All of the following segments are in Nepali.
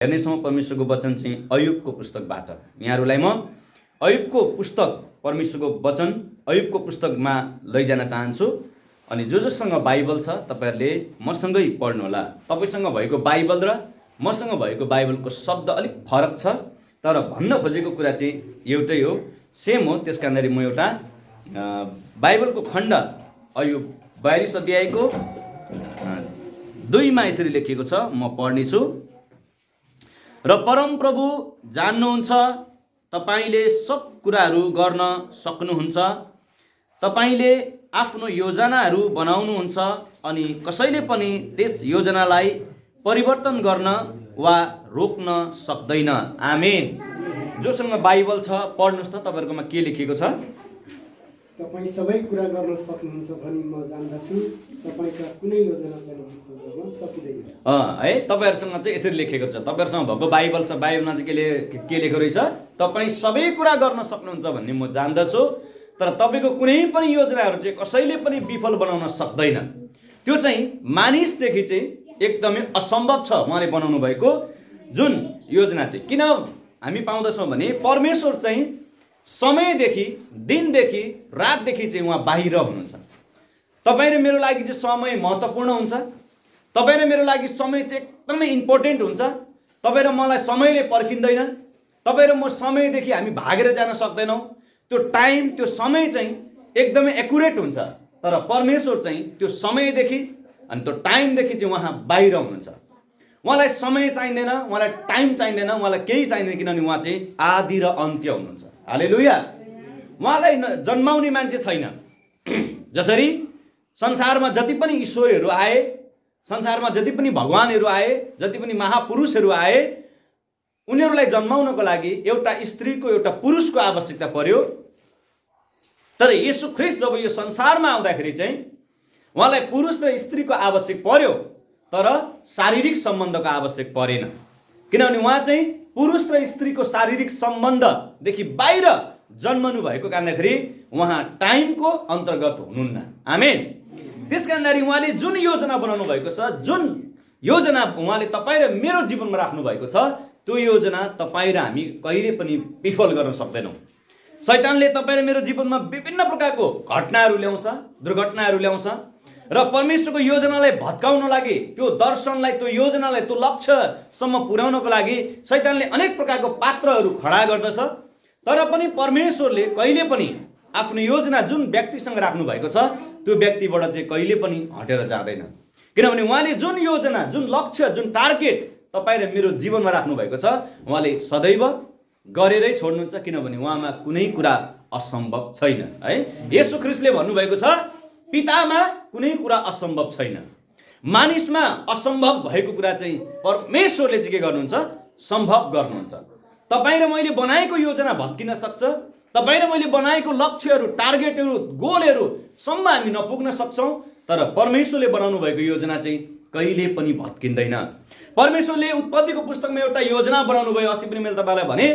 हेर्नेछौँ परमेश्वरको वचन चाहिँ अयुबको पुस्तकबाट। यहाँहरूलाई म अयुबको पुस्तक, परमेश्वरको वचन अयुबको पुस्तकमा लैजान चाहन्छु। अनि जोसँग बाइबल छ तपाईँहरूले मसँगै पढ्नुहोला। तपाईँसँग भएको बाइबल र मसँग भएको बाइबलको शब्द अलिक फरक छ, तर भन्न खोजेको कुरा चाहिँ एउटै हो, सेम हो। त्यस कारणले म एउटा बाइबलको खण्ड अयुब 42 अध्यायको 2 मा यसरी लेखिएको छ, म पढ्नेछु। र परमप्रभु जान्नुहुन्छ, तपाईले सब कुराहरू गर्न सक्नुहुन्छ। तपाईले आफ्नो योजनाहरू बनाउनुहुन्छ अनि कसैले पनि त्यस योजनालाई परिवर्तन गर्न वा रोक्न सक्दैन। आमेन। जोसँग बाइबल छ पढ्नुहोस् त, तपाईहरुकोमा के लेखिएको छ? तपाई सबै कुरा गर्न सक्नुहुन्छ भनी म जान्दछु, तपाईका कुनै योजना परिवर्तन गर्न सकिदैन। है, तपाईहरुसँग चाहिँ यसरी लेखेको छ। तपाईहरुसँग भएको बाइबल छ, बाइबलमा चाहिँ के लेखेको रहेछ? तपाई सबै कुरा गर्न सक्नुहुन्छ भन्ने म जान्दछु, तर तपाईको कुनै पनि योजनाहरू चाहिँ कसैले पनि विफल बनाउन सक्दैन। त्यो चाहिँ मानिसदेखि चाहिँ एकदमै असम्भव छ उहाँले बनाउनु भएको जुन योजना चाहिँ। किन हामी पाउँदछौँ भने परमेश्वर चाहिँ समयदेखि, दिनदेखि, रातदेखि चाहिँ उहाँ बाहिर हुनुहुन्छ। तपाईँ र मेरो लागि चाहिँ समय महत्त्वपूर्ण हुन्छ। तपाईँ र मेरो लागि समय चाहिँ एकदमै इम्पोर्टेन्ट हुन्छ। तपाईँ र मलाई समयले पर्खिँदैन। तपाईँ र म समयदेखि हामी भागेर जान सक्दैनौँ। त्यो टाइम, त्यो समय चाहिँ एकदमै एकुरेट हुन्छ। तर परमेश्वर चाहिँ त्यो समयदेखि अनि त्यो टाइमदेखि चाहिँ उहाँ बाहिर हुनुहुन्छ। उहाँलाई समय चाहिँदैन, उहाँलाई टाइम चाहिँदैन, उहाँलाई केही चाहिँदैन, किनभने उहाँ चाहिँ आदि र अन्त्य हुनुहुन्छ। हालेलुया। उहाँलाई जन्माउने मान्छे छैन। जसरी संसारमा जति पनि ईश्वरहरू आए, संसारमा जति पनि भगवानहरू आए, जति पनि महापुरुषहरू आए, उनीहरूलाई जन्माउनको लागि एउटा स्त्रीको, एउटा पुरुषको आवश्यकता पर्यो। तर येशू ख्रीष्ट जब यो संसारमा आउँदाखेरि चाहिँ उहाँलाई पुरुष र स्त्रीको आवश्यक पर्यो, तर शारीरिक सम्बन्धको आवश्यक परेन। किनभने उहाँ चाहिँ पुरुष र स्त्रीको शारीरिक सम्बन्धदेखि बाहिर जन्मनु भएको कारणखेरि उहाँ टाइमको अन्तर्गत हुनुहुन्न। आमेन। त्यस कारणखेरि उहाँले जुन योजना बनाउनु भएको छ, जुन योजना उहाँले तपाईँ र मेरो जीवनमा राख्नु भएको छ, त्यो योजना तपाईँ र हामी कहिले पनि विफल गर्न सक्दैनौँ। शैतानले तपाईँ र मेरो जीवनमा विभिन्न प्रकारको घटनाहरू ल्याउँछ, दुर्घटनाहरू ल्याउँछ, र परमेश्वरको योजनालाई भत्काउन लागि, त्यो दर्शनलाई, त्यो योजनालाई, त्यो लक्ष्यसम्म पुर्याउनको लागि शैतानले अनेक प्रकारको पात्रहरू खडा गर्दछ। तर पनि परमेश्वरले कहिले पनि आफ्नो योजना जुन व्यक्तिसँग राख्नु भएको छ, त्यो व्यक्तिबाट चाहिँ कहिले पनि हटेर जाँदैन। किनभने उहाँले जुन योजना, जुन लक्ष्य, जुन टार्गेट तपाईँ र मेरो जीवनमा राख्नु भएको छ, उहाँले सदैव गरेरै छोड्नुहुन्छ। किनभने उहाँमा कुनै कुरा असम्भव छैन। है, येशू ख्रीष्टले भन्नुभएको छ, पितामा कुनै कुरा असम्भव छैन। मानिसमा असम्भव भएको कुरा चाहिँ परमेश्वरले चाहिँ के गर्नुहुन्छ? सम्भव गर्नुहुन्छ। तपाईँ र मैले बनाएको योजना भत्किन सक्छ। तपाईँ र मैले बनाएको लक्ष्यहरू, टार्गेटहरू, गोलहरूसम्म हामी नपुग्न सक्छौँ, तर परमेश्वरले बनाउनु भएको योजना चाहिँ कहिले पनि भत्किँदैन। परमेश्वरले उत्पत्तिको पुस्तकमा एउटा योजना बनाउनु भयो। अस्ति पनि मैले तपाईँलाई भने,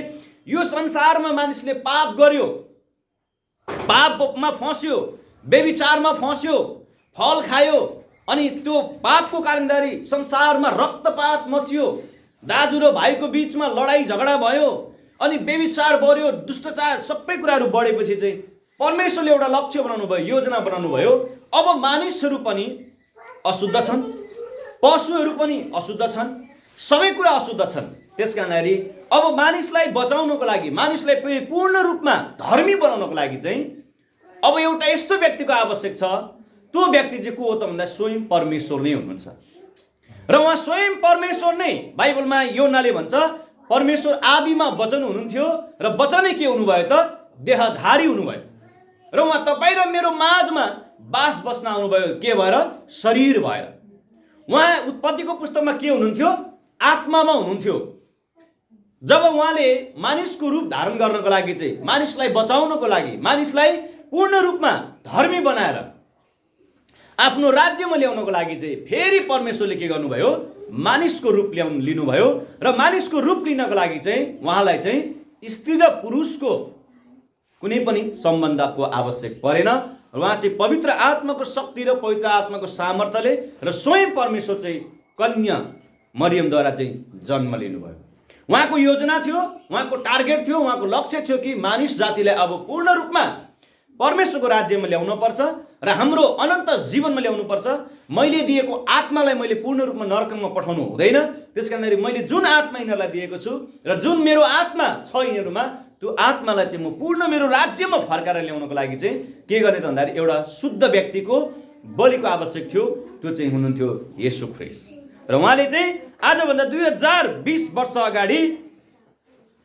यो संसारमा मानिसले पाप गर्यो, पापमा फस्यो, व्यभिचारमा फस्यो, फल खायो, अनि त्यो पापको कारणदारी संसारमा रक्तपात मच्यो, दाजु र भाइको बीचमा लडाई झगडा भयो, अनि व्यभिचार बढ्यो, दुष्टाचार, सबै कुराहरू बढेपछि चाहिँ परमेश्वरले एउटा लक्ष्य बनाउनु भयो, योजना बनाउनु भयो। अब मानिसहरू पनि अशुद्ध छन्, पशुहरू पनि अशुद्ध छन्, सबै कुरा अशुद्ध छन्। त्यस कारणले अब मानिसलाई बचाउनको लागि, मानिसलाई पूर्ण रूपमा धर्मी बनाउनको लागि चाहिँ अब एउटा यस्तो व्यक्तिको आवश्यक छ। त्यो व्यक्ति चाहिँ को हो त भन्दा स्वयं परमेश्वर नै हुनुहुन्छ। र उहाँ स्वयं परमेश्वर नै, बाइबलमा योनाले भन्छ, परमेश्वर आदिमा वचन हुनुहुन्थ्यो र वचनै के हुनुभयो त? देहधारी हुनुभयो। र उहाँ तपाईँ र मेरो माझमा बास बस्न आउनुभयो। के भएर? शरीर भएर। उहाँ उत्पत्तिको पुस्तकमा के हुनुहुन्थ्यो? आत्मामा हुनुहुन्थ्यो। जब उहाँले मानिसको रूप धारण गर्नको लागि चाहिँ, मानिसलाई बचाउनको लागि, मानिसलाई पूर्ण रूपमा धर्मी बनाएर आफ्नो राज्यमा ल्याउनको लागि चाहिँ फेरि परमेश्वरले के गर्नुभयो? मानिसको रूप लिनुभयो। र मानिसको रूप लिनको लागि चाहिँ उहाँलाई चाहिँ स्त्री र पुरुषको कुनै पनि सम्बन्धको आवश्यक परेन। उहाँ चाहिँ पवित्र आत्माको शक्ति र पवित्र आत्माको सामर्थ्यले र स्वयं परमेश्वर चाहिँ कन्या मरियमद्वारा चाहिँ जन्म लिनुभयो। उहाँको योजना थियो, उहाँको टार्गेट थियो, उहाँको लक्ष्य थियो कि मानिस जातिलाई अब पूर्ण रूपमा परमेश्वरको राज्यमा ल्याउनुपर्छ र हाम्रो अनन्त जीवनमा ल्याउनुपर्छ। मैले दिएको आत्मालाई मैले पूर्ण रूपमा नरकमा पठाउनु हुँदैन। त्यसकारण मैले जुन आत्मा यिनीहरूलाई दिएको छु र जुन मेरो आत्मा छ यिनीहरूमा, त्यो आत्मालाई चाहिँ म पूर्ण मेरो राज्यमा फर्काएर ल्याउनको लागि चाहिँ के गर्ने त भन्दाखेरि एउटा शुद्ध व्यक्तिको बलिको आवश्यक थियो। त्यो चाहिँ हुनुहुन्थ्यो येशू ख्रीष्ट। र उहाँले चाहिँ आजभन्दा 2020 वर्ष अगाडि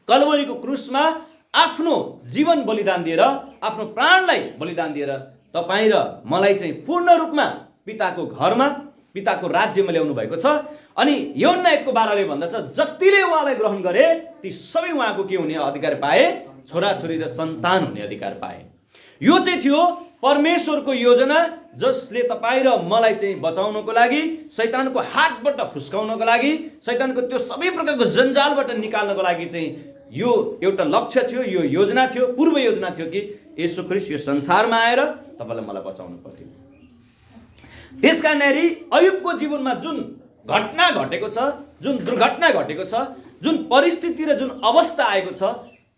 कलवरीको क्रुसमा आफ्नो जीवन बलिदान दिएर, आफ्नो प्राणलाई बलिदान दिएर तपाईँ र मलाई चाहिँ पूर्ण रूपमा पिताको घरमा, पिताको राज्यमा ल्याउनु भएको छ। अनि यूहन्ना 1:12ले भन्दछ, जतिले उहाँलाई ग्रहण गरे ती सबै उहाँको के हुने अधिकार पाए? छोराछोरी र सन्तान हुने अधिकार पाए। यो चाहिँ थियो परमेश्वरको योजना, जसले तपाईँ र मलाई चाहिँ बचाउनको लागि, शैतानको हातबाट फुस्काउनको लागि, शैतानको त्यो सबै प्रकारको जन्जालबाट निकाल्नको लागि चाहिँ यो एउटा लक्ष्य थियो, यो योजना थियो, पूर्व योजना थियो कि येशू ख्रीष्ट यो संसारमा आएर तपाईँलाई मलाई बचाउनु पर्थ्यो। त्यसकारण अयुबको जीवनमा जुन घटना घटेको छ, जुन दुर्घटना घटेको छ, जुन परिस्थिति र जुन अवस्था आएको छ,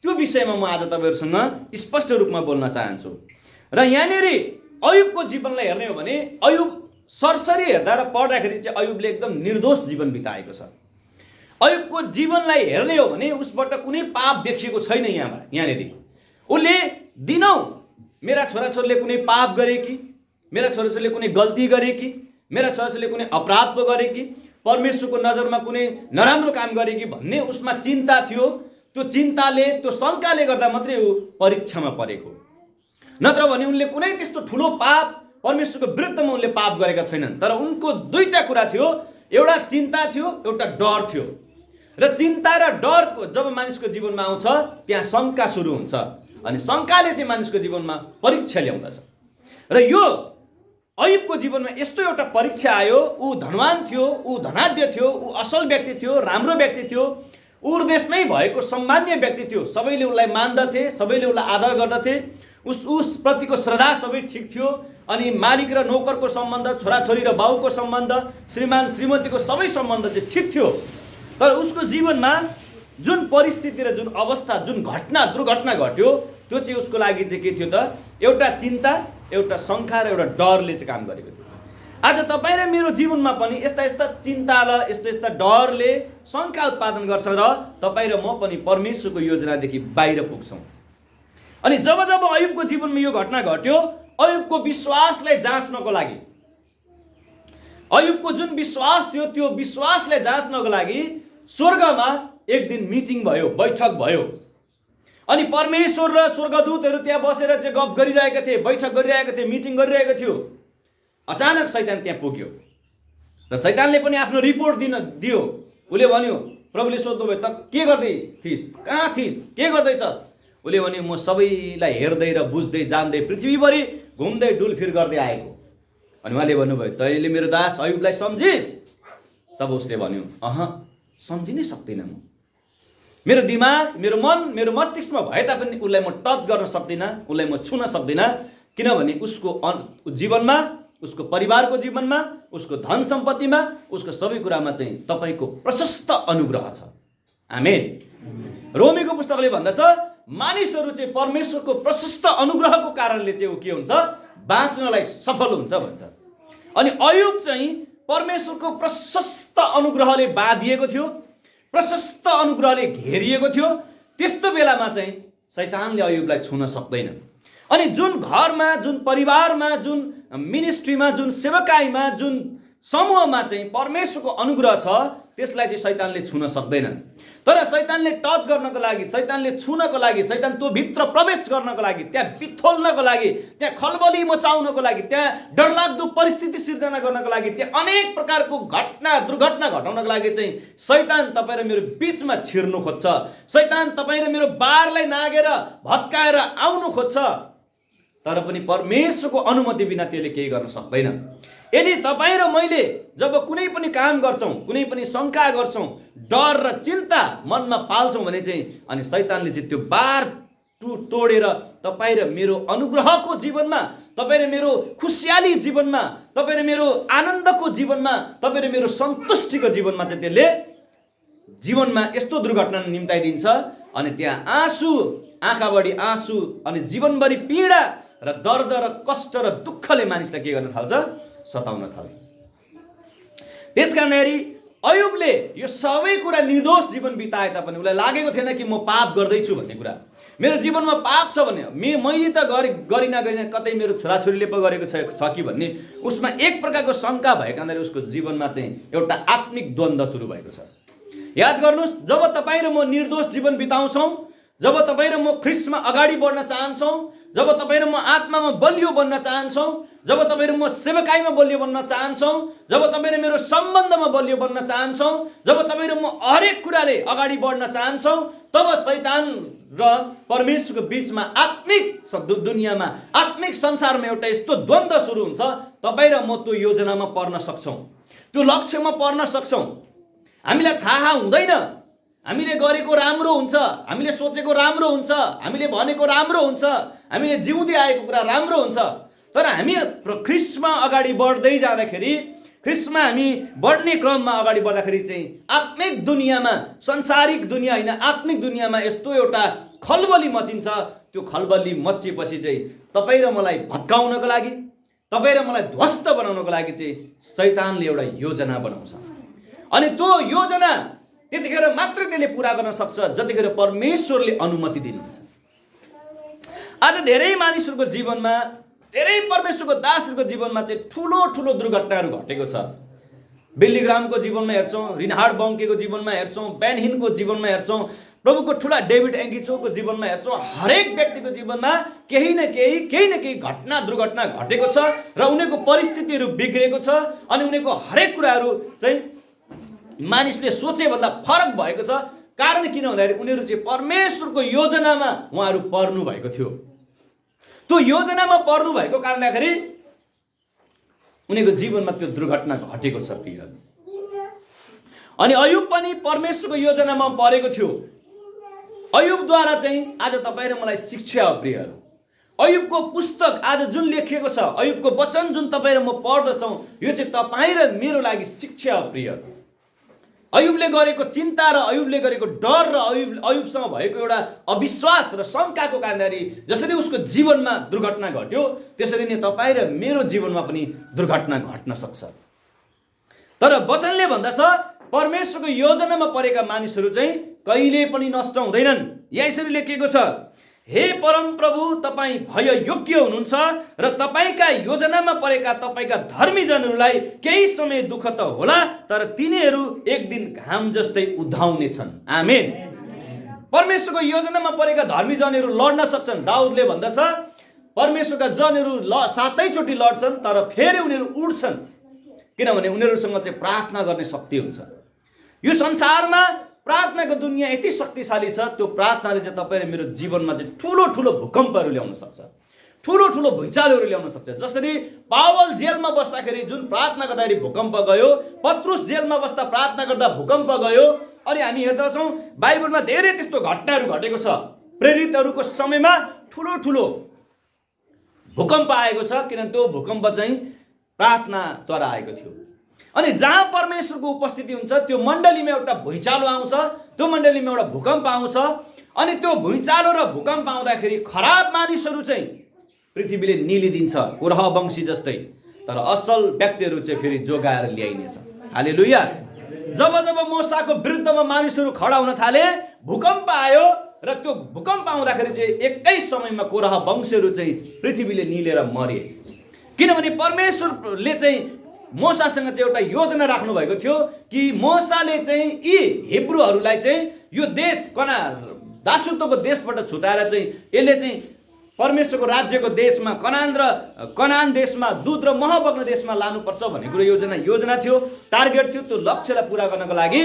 त्यो विषयमा म आज तपाईँहरूसँग स्पष्ट रूपमा बोल्न चाहन्छु। र यहाँनिर अयुबको जीवनलाई हेर्ने हो भने अयुब सरसरी हेर्दा र पढ्दाखेरि चाहिँ अयुबले एकदम निर्दोष जीवन बिताएको छ। अयुबको जीवनलाई हेर्ने हो भने उसबाट कुनै पाप देखिएको छैन। यहाँनिर उसले दिनौँ मेरा छोराछोरीले कुनै पाप गरे कि, मेरा छोराछोरीले कुनै गल्ती गरे कि, मेरा छोराछोरीले कुनै अपराध पो गरे कि, परमेश्वरको नजरमा कुनै नराम्रो काम गरे कि भन्ने उसमा चिन्ता थियो। त्यो चिन्ताले, त्यो शङ्काले गर्दा मात्रै ऊ परीक्षामा परेको। नत्र भने उनले कुनै त्यस्तो ठुलो पाप, परमेश्वरको विरुद्धमा उनले पाप गरेका छैनन्। तर उनको दुईटा कुरा थियो, एउटा चिन्ता थियो, एउटा डर थियो। र चिन्ता र डरको जब मानिसको जीवनमा आउँछ त्यहाँ शङ्का सुरु हुन्छ, अनि शङ्काले चाहिँ मानिसको जीवनमा परीक्षा ल्याउँदछ। र यो अयुबको जीवनमा यस्तो एउटा परीक्षा आयो। ऊ धनवान थियो, ऊ धनाढ्य थियो, ऊ असल व्यक्ति थियो, राम्रो व्यक्ति थियो, ऊ देशमै भएको सम्मान्य व्यक्ति थियो। सबैले उसलाई मान्दथे, सबैले उसलाई आदर गर्दथे, उस प्रतिको श्रद्धा सबै ठिक थियो। अनि मालिक र नोकरको सम्बन्ध, छोराछोरी र बाउको सम्बन्ध, श्रीमान श्रीमतीको सबै सम्बन्ध चाहिँ ठिक थियो। तर उसको जीवनमा जुन परिस्थिति र जुन अवस्था, जुन दुर्घटना घट्यो, त्यो चाहिँ उसको लागि चाहिँ के थियो त? एउटा चिन्ता, एउटा शङ्का र एउटा डरले चाहिँ काम गरेको थियो। आज तपाईँ र मेरो जीवनमा पनि यस्ता चिन्ता र यस्ता डरले शङ्का उत्पादन गर्छ र तपाईँ र म पनि परमेश्वरको योजनादेखि बाहिर पुग्छौँ। अनि जब अयुबको जीवनमा यो घटना घट्यो, अयुबको विश्वासलाई जाँच्नको लागि, अयुबको जुन विश्वास थियो त्यो विश्वासलाई जाँच्नको लागि स्वर्गमा एक दिन मिटिङ भयो, बैठक भयो। अनि परमेश्वर र स्वर्गदूतहरू त्यहाँ बसेर चाहिँ गफ गरिरहेका थिए, बैठक गरिरहेका थिए, मिटिङ गरिरहेको थियो। अचानक शैतान त्यहाँ पुग्यो र शैतानले पनि आफ्नो रिपोर्ट दियो। उसले भन्यो, प्रभुले सोध्नुभयो, त के गर्दै थिइस्, कहाँ थिइस्, के गर्दैछस्? उसले भन्यो, म सबैलाई हेर्दै र बुझ्दै जान्दै पृथ्वीभरि घुम्दै डुलफिर गर्दै आएको। अनि उहाँले भन्नुभयो, तैँले मेरो दास अयुबलाई सम्झिस्? तब उसले भन्यो, सम्झिनै सक्दिनँ म। मेरो दिमाग, मेरो मन, मेरो मस्तिष्कमा भए तापनि उसलाई म टच गर्न सक्दिनँ, उसलाई म छुन सक्दिनँ। किनभने उसको जीवनमा, उसको परिवारको जीवनमा, उसको धन सम्पत्तिमा, उसको सबै कुरामा चाहिँ तपाईँको प्रशस्त अनुग्रह छ। आमेन। रोमीको पुस्तकले भन्दछ, मानिसहरू चाहिँ परमेश्वरको प्रशस्त अनुग्रहको कारणले चाहिँ के हुन्छ? बाँच्नलाई सफल हुन्छ भन्छ। अनि अयुब चाहिँ परमेश्वरको प्रशस्त अनुग्रहले बाँधिएको थियो, प्रशस्त अनुग्रहले घेरिएको थियो। त्यस्तो बेलामा चाहिँ शैतानले अयुबलाई छुन सक्दैन। अनि जुन घरमा, जुन परिवारमा, जुन मिनिस्ट्रीमा, जुन सेवकाईमा, जुन समूहमा चाहिँ परमेश्वरको अनुग्रह छ, त्यसलाई चाहिँ शैतानले छुन सक्दैन। तर शैतानले टच गर्नको लागि, शैतानले छुनको लागि, शैतान त्यो भित्र प्रवेश गर्नको लागि, त्यहाँ बिथोल्नको लागि, त्यहाँ खलबली मचाउनको लागि, त्यहाँ डरलाग्दो परिस्थिति सिर्जना गर्नको लागि, त्यहाँ अनेक प्रकारको दुर्घटना घटाउनको लागि चाहिँ शैतान तपाईँ र मेरो बिचमा छिर्नु खोज्छ। शैतान तपाईँ र मेरो बारलाई नागेर भत्काएर आउनु खोज्छ। तर पनि परमेश्वरको अनुमति बिना त्यसले केही गर्न सक्दैन। यदि तपाईँ र मैले जब कुनै पनि काम गर्छौँ, कुनै पनि शङ्का गर्छौँ, डर र चिन्ता मनमा पाल्छौँ भने चाहिँ अनि शैतानले चाहिँ त्यो बार तोडेर तपाईँ र मेरो अनुग्रहको जीवनमा, तपाईँ र मेरो खुसियाली जीवनमा, तपाईँ र मेरो आनन्दको जीवनमा, तपाईँ र मेरो सन्तुष्टिको जीवनमा चाहिँ त्यसले जीवनमा यस्तो दुर्घटना निम्ताइदिन्छ अनि त्यहाँ आँसु, आँखाभरि आँसु अनि जीवनभरि पीडा र दर्द र कष्ट र दुःखले मानिसलाई के गर्न थाल्छ? सताउन थाल्छ। त्यसकारणखेरि अयुबले यो सबै कुरा निर्दोष जीवन बिताए तापनि उसलाई लागेको थिएन कि म पाप गर्दैछु भन्ने कुरा, मेरो जीवनमा पाप छ भने मैले त गरिन कतै मेरो छोराछोरीले पो गरेको छ कि भन्ने उसमा एक प्रकारको शङ्का भएकाले उसको जीवनमा चाहिँ एउटा आत्मिक द्वन्द्व सुरु भएको छ। याद गर्नुहोस्, जब तपाईँ र म निर्दोष जीवन बिताउँछौँ, जब तपाईँ र म ख्रिस्टमा अगाडि बढ्न चाहन्छौँ, जब तपाईँ र म आत्मामा बलियो बन्न चाहन्छौँ, जब तपाईँ र म सेवकाईमा बलियो बन्न चाहन्छौँ, जब तपाईँ र मेरो सम्बन्धमा बलियो बन्न चाहन्छौँ, जब तपाईँ र म हरेक कुराले अगाडि बढ्न चाहन्छौँ, तब शैतान र परमेश्वरको बिचमा आत्मिक दुनियाँमा, आत्मिक संसारमा एउटा यस्तो द्वन्द्व सुरु हुन्छ। तपाईँ र म त्यो योजनामा पर्न सक्छौँ, त्यो लक्ष्यमा पर्न सक्छौँ। हामीलाई थाहा हुँदैन, हामीले गरेको राम्रो हुन्छ, हामीले सोचेको राम्रो हुन्छ, हामीले भनेको राम्रो हुन्छ, हामीले जिउँदै आएको कुरा राम्रो हुन्छ, तर हामी ख्रिस्टमा अगाडि बढ्दै जाँदाखेरि, ख्रिस्टमा हामी बढ्ने क्रममा अगाडि बढ्दाखेरि चाहिँ आत्मिक दुनियाँमा, संसारिक दुनियाँ होइन आत्मिक दुनियाँमा यस्तो एउटा खलबली मचिन्छ। त्यो खलबली मचिएपछि चाहिँ तपाईँ र मलाई भत्काउनको लागि, तपाईँ र मलाई ध्वस्त बनाउनको लागि चाहिँ शैतानले एउटा योजना बनाउँछ अनि त्यो योजना त्यतिखेर मात्र त्यसले पुरा गर्न सक्छ जतिखेर परमेश्वरले अनुमति दिनुहुन्छ। आज धेरै मानिसहरूको जीवनमा, धेरै परमेश्वरको दासहरूको जीवनमा चाहिँ ठुलो ठुलो दुर्घटनाहरू घटेको छ। बिल्ली ग्रामको जीवनमा हेर्छौँ, रिनहार्ड बङ्केको जीवनमा हेर्छौँ, बेन हिनको जीवनमा हेर्छौँ, प्रभुको ठुला डेभिड एङ्गिचोको जीवनमा हेर्छौँ। हरेक व्यक्तिको जीवनमा केही न केही घटना दुर्घटना घटेको छ र उनीहरूको परिस्थितिहरू बिग्रेको छ अनि उनीहरूको हरेक कुराहरू चाहिँ मानिसले सोचे भन्दा फरक भएको छ। कारण किन भन्दाखेरि उनीहरू चाहिँ परमेश्वरको योजनामा उहाँहरू पर्नु भएको थियो। त्यो योजनामा पर्नु भएको कारणखेरि उनीहरूको जीवनमा त्यो दुर्घटना घटेको छ प्रियहरू। अनि अयुब पनि परमेश्वरको योजनामा परेको थियो। अयुबद्वारा चाहिँ आज तपाईँ र मलाई शिक्षा हो प्रियहरू। अयुबको पुस्तक आज जुन लेखिएको छ, अयुबको वचन जुन तपाईँ र म पढ्दछौँ, यो चाहिँ तपाईँ र मेरो लागि शिक्षा हो प्रियहरू। अयुबले गरेको चिन्ता र अयुबले गरेको डर र अयुबसँग भएको एउटा अविश्वास र शङ्काको कारणले जसरी उसको जीवनमा दुर्घटना घट्यो, त्यसरी नै तपाईँ र मेरो जीवनमा पनि दुर्घटना घट्न सक्छ। तर वचनले भन्दछ परमेश्वरको योजनामा परेका मानिसहरू चाहिँ कहिले पनि नष्ट हुँदैनन्। यहाँ यसरी लेखिएको छ, हे परम प्रभु तपाईँ भय योग्य हुनुहुन्छ र तपाईँका योजनामा परेका तपाईँका धर्मीजनहरूलाई केही समय दुःख त होला, तर तिनीहरू एक दिन घाम जस्तै उदाउने छन्। आमेन। परमेश्वरको योजनामा परेका धर्मीजनहरू लड्न सक्छन्। दाउदले भन्दछ परमेश्वरका जनहरू सातैचोटि लड्छन् तर फेरि उनीहरू उड्छन्, किनभने उनीहरूसँग चाहिँ प्रार्थना गर्ने शक्ति हुन्छ। यो संसारमा प्रार्थनाको दुनियाँ यति शक्तिशाली छ, त्यो प्रार्थनाले चाहिँ तपाईँ र मेरो जीवनमा चाहिँ ठुलो ठुलो भूकम्पहरू ल्याउन सक्छ, ठुलो ठुलो भुइँचालोहरू ल्याउन सक्छ। जसरी पावल जेलमा बस्दाखेरि जुन प्रार्थना गर्दाखेरि भूकम्प गयो, पत्रुस जेलमा बस्दा प्रार्थना गर्दा भूकम्प गयो। अनि हामी हेर्दछौँ बाइबलमा धेरै त्यस्तो घटनाहरू घटेको छ। प्रेरितहरूको समयमा ठुलो ठुलो भूकम्प आएको छ, किनभने त्यो भूकम्प चाहिँ प्रार्थनाद्वारा आएको थियो। अनि जहाँ परमेश्वरको उपस्थिति हुन्छ त्यो मण्डलीमा एउटा भुइँचालो आउँछ, त्यो मण्डलीमा एउटा भूकम्प आउँछ। अनि त्यो भुइँचालो र भूकम्प आउँदाखेरि खराब मानिसहरू चाहिँ पृथ्वीले निलिदिन्छ कोरह वंशी जस्तै, तर असल व्यक्तिहरू चाहिँ फेरि जोगाएर ल्याइनेछ। हालेलुया। जब जब मोसाको विरुद्धमा मानिसहरू खडा हुन थाले, भूकम्प आयो र त्यो भूकम्प आउँदाखेरि चाहिँ एकै समयमा कोरह वंशीहरू चाहिँ पृथ्वीले निलेर मरे। किनभने परमेश्वरले चाहिँ मोसासँग चाहिँ एउटा योजना राख्नु भएको थियो कि मोसाले चाहिँ यी हिब्रूहरूलाई चाहिँ यो देश दासत्वको देशबाट छुटाएर चाहिँ यसले चाहिँ परमेश्वरको राज्यको देशमा कनान देशमा दुध र मह बग्ने देशमा लानुपर्छ भन्ने कुरो योजना थियो, टार्गेट थियो। त्यो लक्ष्यलाई पुरा गर्नको लागि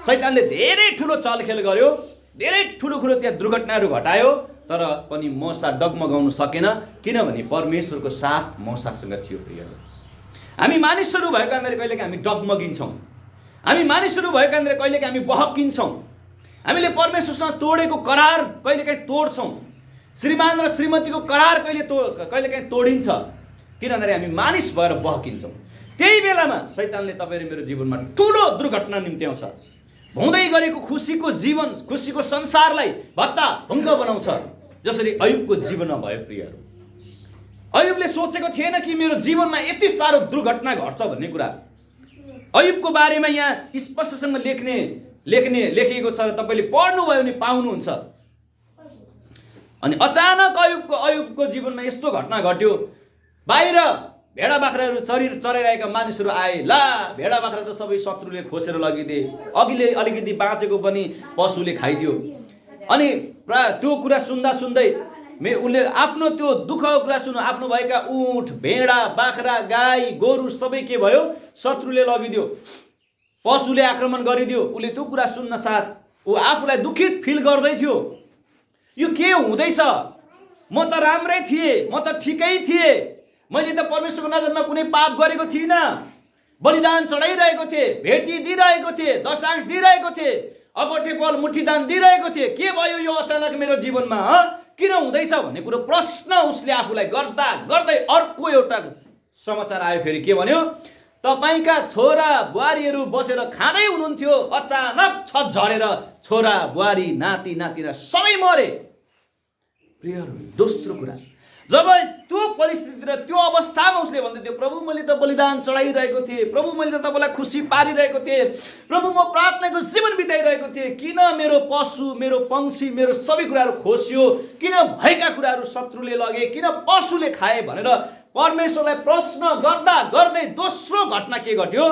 शैतानले धेरै ठुलो चलखेल गर्यो, धेरै ठुलो त्यहाँ दुर्घटनाहरू घटायो, तर पनि मोसा डगमगाउन सकेन, किनभने परमेश्वरको साथ मोसासँग थियो। प्रियहरू, हामी मानिसहरू भएको कारणले कहिलेकाहीँ हामी डगमगिन्छौँ, हामी मानिसहरू भएको कारणले कहिलेकाहीँ हामी बहकिन्छौँ, हामीले परमेश्वरसँग तोडेको करार कहिलेकाहीँ तोड्छौँ। श्रीमान र श्रीमतीको करार कहिलेकाहीँ तोडिन्छ, किन भन्दाखेरि हामी मानिस भएर बहकिन्छौँ। त्यही बेलामा शैतानले तपाईँ र मेरो जीवनमा ठुलो दुर्घटना निम्त्याउँछ। हुँदै गरेको खुसीको जीवन, खुसीको संसारलाई भत्ता भङ्ग बनाउँछ, जसरी अयुबको जीवनमा भयो। प्रियहरू, अयुबले सोचेको थिएन कि मेरो जीवनमा यति साह्रो दुर्घटना घट्छ भन्ने कुरा। अयुबको बारेमा यहाँ स्पष्टसँग लेखिएको छ र तपाईँले पढ्नुभयो भने पाउनुहुन्छ। अनि अचानक अयुबको जीवनमा यस्तो घटना घट्यो। बाहिर भेडा बाख्राहरू चराइरहेका मानिसहरू आए। ला, भेडा बाख्रा त सबै शत्रुले खोसेर लगिदिए, अलिकति बाँचेको पनि पशुले खाइदियो। अनि त्यो कुरा सुन्दै उसले आफ्नो त्यो दुःखको कुरा सुन्नु, आफ्नो भएका ऊँट, भेडा, बाख्रा, गाई, गोरु सबै के भयो, शत्रुले लगिदियो, पशुले आक्रमण गरिदियो। उसले त्यो कुरा सुन्न साथ ऊ आफूलाई दुखित फिल गर्दै थियो। यो के हुँदैछ? म त राम्रै थिएँ, म त ठिकै थिएँ, मैले त परमेश्वरको नजरमा कुनै पाप गरेको थिइनँ, बलिदान चढाइरहेको थिएँ, भेटी दिइरहेको थिएँ, दशांश दिइरहेको थिएँ, अगोटेपल मुठीदान दिइरहेको थिएँ, के भयो यो अचानक मेरो जीवनमा? किन हुँदैछ भन्ने कुरो प्रश्न उसले आफूलाई गर्दा गर्दै अर्को एउटा समाचार आयो। फेरि के भन्यो? तपाईँका छोरा बुहारीहरू बसेर खाँदै हुनुहुन्थ्यो, अचानक छत झरेर छोरा बुहारी नाति नातिना सबै मरे। प्रियहरू, दोस्रो कुरा, जब त्यो परिस्थिति र त्यो अवस्थामा उसले भन्दै थियो, प्रभु मैले त बलिदान चढाइरहेको थिएँ, प्रभु मैले त तपाईँलाई खुसी पारिरहेको थिएँ, प्रभु म प्रार्थनाको जीवन बिताइरहेको थिएँ, किन मेरो पशु, मेरो पंक्षी, मेरो सबै कुराहरू खोसियो, किन भएका कुराहरू शत्रुले लगे, किन पशुले खाए भनेर परमेश्वरलाई प्रश्न गर्दा गर्दै दोस्रो घटना के घट्यो?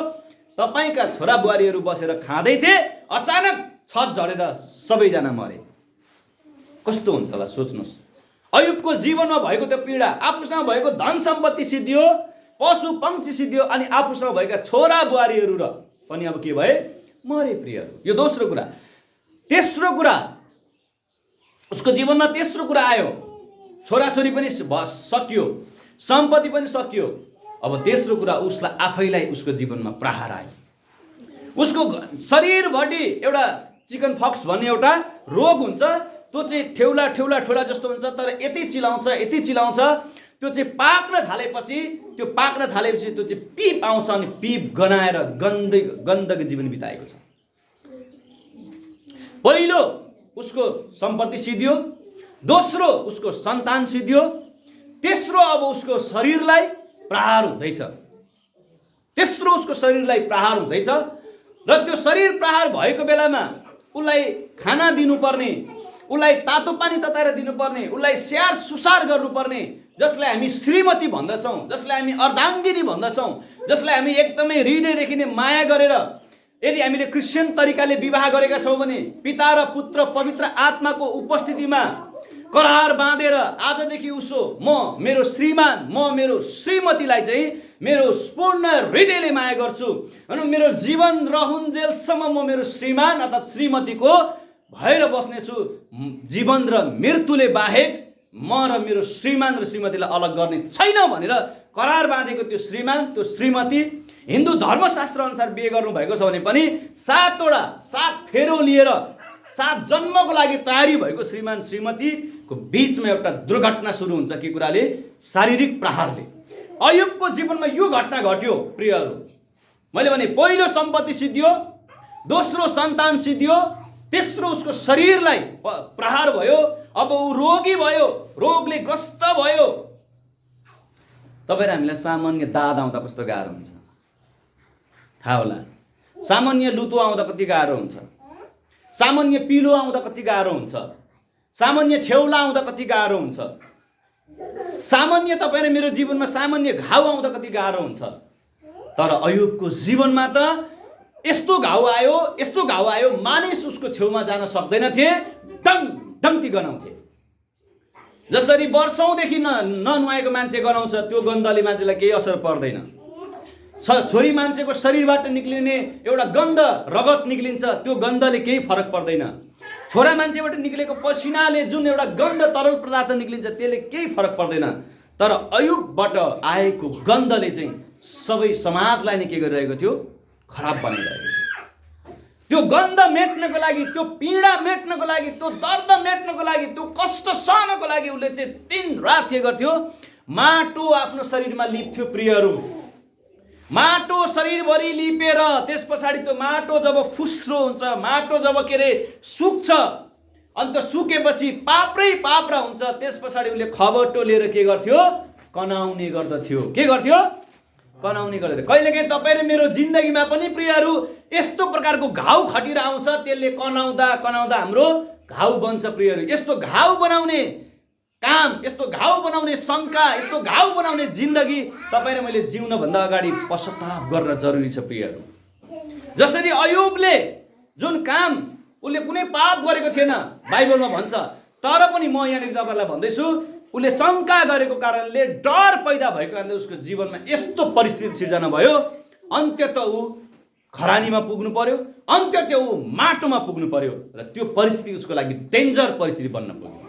तपाईँका छोरा बुहारीहरू बसेर खाँदै थिए, अचानक छत झरेर सबैजना मरे। कस्तो हुन्छ होला सोच्नुहोस्। अयुबको जीवनमा भएको त्यो पीडा, आफूसँग भएको धन सम्पत्ति सिद्धियो, पशु पंक्षी सिद्धियो, अनि आफूसँग भएका छोरा बुहारीहरू र पनि अब के भए? मरे। प्रियहरू, यो दोस्रो कुरा। तेस्रो कुरा, उसको जीवनमा तेस्रो कुरा आयो। छोराछोरी पनि सकियो, सम्पत्ति पनि सकियो। अब तेस्रो कुरा, उसलाई आफैलाई उसको जीवनमा प्रहार आयो। उसको शरीरभरि एउटा चिकन पक्स भन्ने एउटा रोग हुन्छ। त्यो चाहिँ ठेउला जस्तो हुन्छ, तर यति चिलाउँछ, त्यो चाहिँ पाक्न थालेपछि त्यो चाहिँ पिप आउँछ, अनि पिप गनाएर गन्दगी जीवन बिताएको छ। पहिलो उसको सम्पत्ति सिद्धियो, दोस्रो उसको सन्तान सिद्धियो, तेस्रो अब उसको शरीरलाई प्रहार हुँदैछ। र त्यो शरीर प्रहार भएको बेलामा उसलाई खाना दिनुपर्ने, उसलाई तातो पानी तताएर दिनुपर्ने, उसलाई स्याहार सुसार गर्नुपर्ने, जसलाई हामी श्रीमती भन्दछौँ, जसलाई हामी अर्धाङ्गिनी भन्दछौँ, जसलाई हामी एकदमै हृदयदेखि नै माया गरेर यदि हामीले क्रिस्चियन तरिकाले विवाह गरेका छौँ भने पिता र पुत्र पवित्र आत्माको उपस्थितिमा करार बाँधेर आजदेखि उसो म मेरो श्रीमान, म मेरो श्रीमतीलाई चाहिँ मेरो पूर्ण हृदयले माया गर्छु, अनि मेरो जीवन रहुन्जेलसम्म म मेरो श्रीमान अर्थात् श्रीमतीको भएर बस्नेछु। जीवन र मृत्युले बाहेक म र मेरो श्रीमान र श्रीमतीलाई अलग गर्ने छैन भनेर करार बाँधेको त्यो श्रीमान, त्यो श्रीमती हिन्दू धर्मशास्त्र अनुसार बिहे गर्नुभएको छ भने पनि 7 फेरो लिएर 7 जन्मको लागि तयारी भएको श्रीमान श्रीमतीको बीचमा एउटा दुर्घटना सुरु हुन्छ। के कुराले? शारीरिक प्रहारले। अयुबको जीवनमा यो घटना घट्यो। प्रियहरू, मैले भने पहिलो सम्पत्ति सिद्धियो, दोस्रो सन्तान सिद्धियो, तेस्रो उसको शरीरलाई प्रहार भयो। अब ऊ रोगी भयो, रोगले ग्रस्त भयो। तपाईहरु हामीलाई सामान्य दाद आउँदा कस्तो गाह्रो हुन्छ थाहा होला। सामान्य लुतो आउँदा कति गाह्रो हुन्छ, सामान्य पिलो आउँदा कति गाह्रो हुन्छ, सामान्य ठेउला आउँदा कति गाह्रो हुन्छ, सामान्य तपाईँ र मेरो जीवनमा सामान्य घाउ आउँदा कति गाह्रो हुन्छ। तर अयुबको जीवनमा त यस्तो घाउ आयो मानिस उसको छेउमा जान सक्दैनथे, डङ्टी गनाउँथे। जसरी वर्षौंदेखि ननुहाएको मान्छे गनाउँछ, त्यो गन्धले मान्छेलाई केही असर पर्दैन। छोरी मान्छेको शरीरबाट निक्लिने एउटा गन्ध रगत निक्लिन्छ, त्यो गन्धले केही फरक पर्दैन। छोरा मान्छेबाट निक्लेको पसिनाले जुन एउटा गन्ध तरल पदार्थ निक्लिन्छ, त्यसले केही फरक पर्दैन। तर अयुबबाट आएको गन्धले चाहिँ सबै समाजलाई नै के गरिरहेको थियो? खराब बनाइरहेको थियो। त्यो गन्ध मेट्नको लागि, त्यो पीडा मेट्नको लागि, त्यो दर्द मेट्नको लागि, त्यो कष्ट सहनको लागि उसले चाहिँ दिन रात के गर्थ्यो? माटो आफ्नो शरीरमा लिप्थ्यो प्रियहरू। माटो शरीरभरि लिपेर त्यस पछाडि त्यो माटो जब फुस्रो हुन्छ, माटो जब के अरे सुक्छ, अन्त सुकेपछि पाप्रै पाप्रा हुन्छ, त्यस पछाडि उसले खबटो लिएर के गर्थ्यो? कनाउने गर्दथ्यो। के गर्थ्यो? कनाउने गर्दथ्यो। कहिलेकाहीँ तपाईँ र मेरो जिन्दगीमा पनि प्रियहरू यस्तो प्रकारको घाउ खटिएर आउँछ, त्यसले कनाउँदा कनाउँदा हाम्रो घाउ बन्छ प्रियहरू। यस्तो घाउ बनाउने काम, यस्तो घाउ बनाउने शङ्का, यस्तो घाउ बनाउने जिन्दगी तपाईँ र मैले जिउनभन्दा अगाडि पश्चाताप गर्न जरुरी छ प्रियहरू। जसरी अयुबले जुन काम उसले कुनै पाप गरेको थिएन बाइबलमा भन्छ, तर पनि म यहाँनिर तपाईँलाई भन्दैछु, उसले शङ्का गरेको कारणले, डर पैदा भएको कारणले उसको जीवनमा यस्तो परिस्थिति सिर्जना भयो। अन्त्यतः ऊ खरानीमा पुग्नु पर्यो, अन्त्यतः ऊ माटोमा पुग्नु पर्यो र त्यो परिस्थिति उसको लागि डेन्जर परिस्थिति बन्न पुग्यो।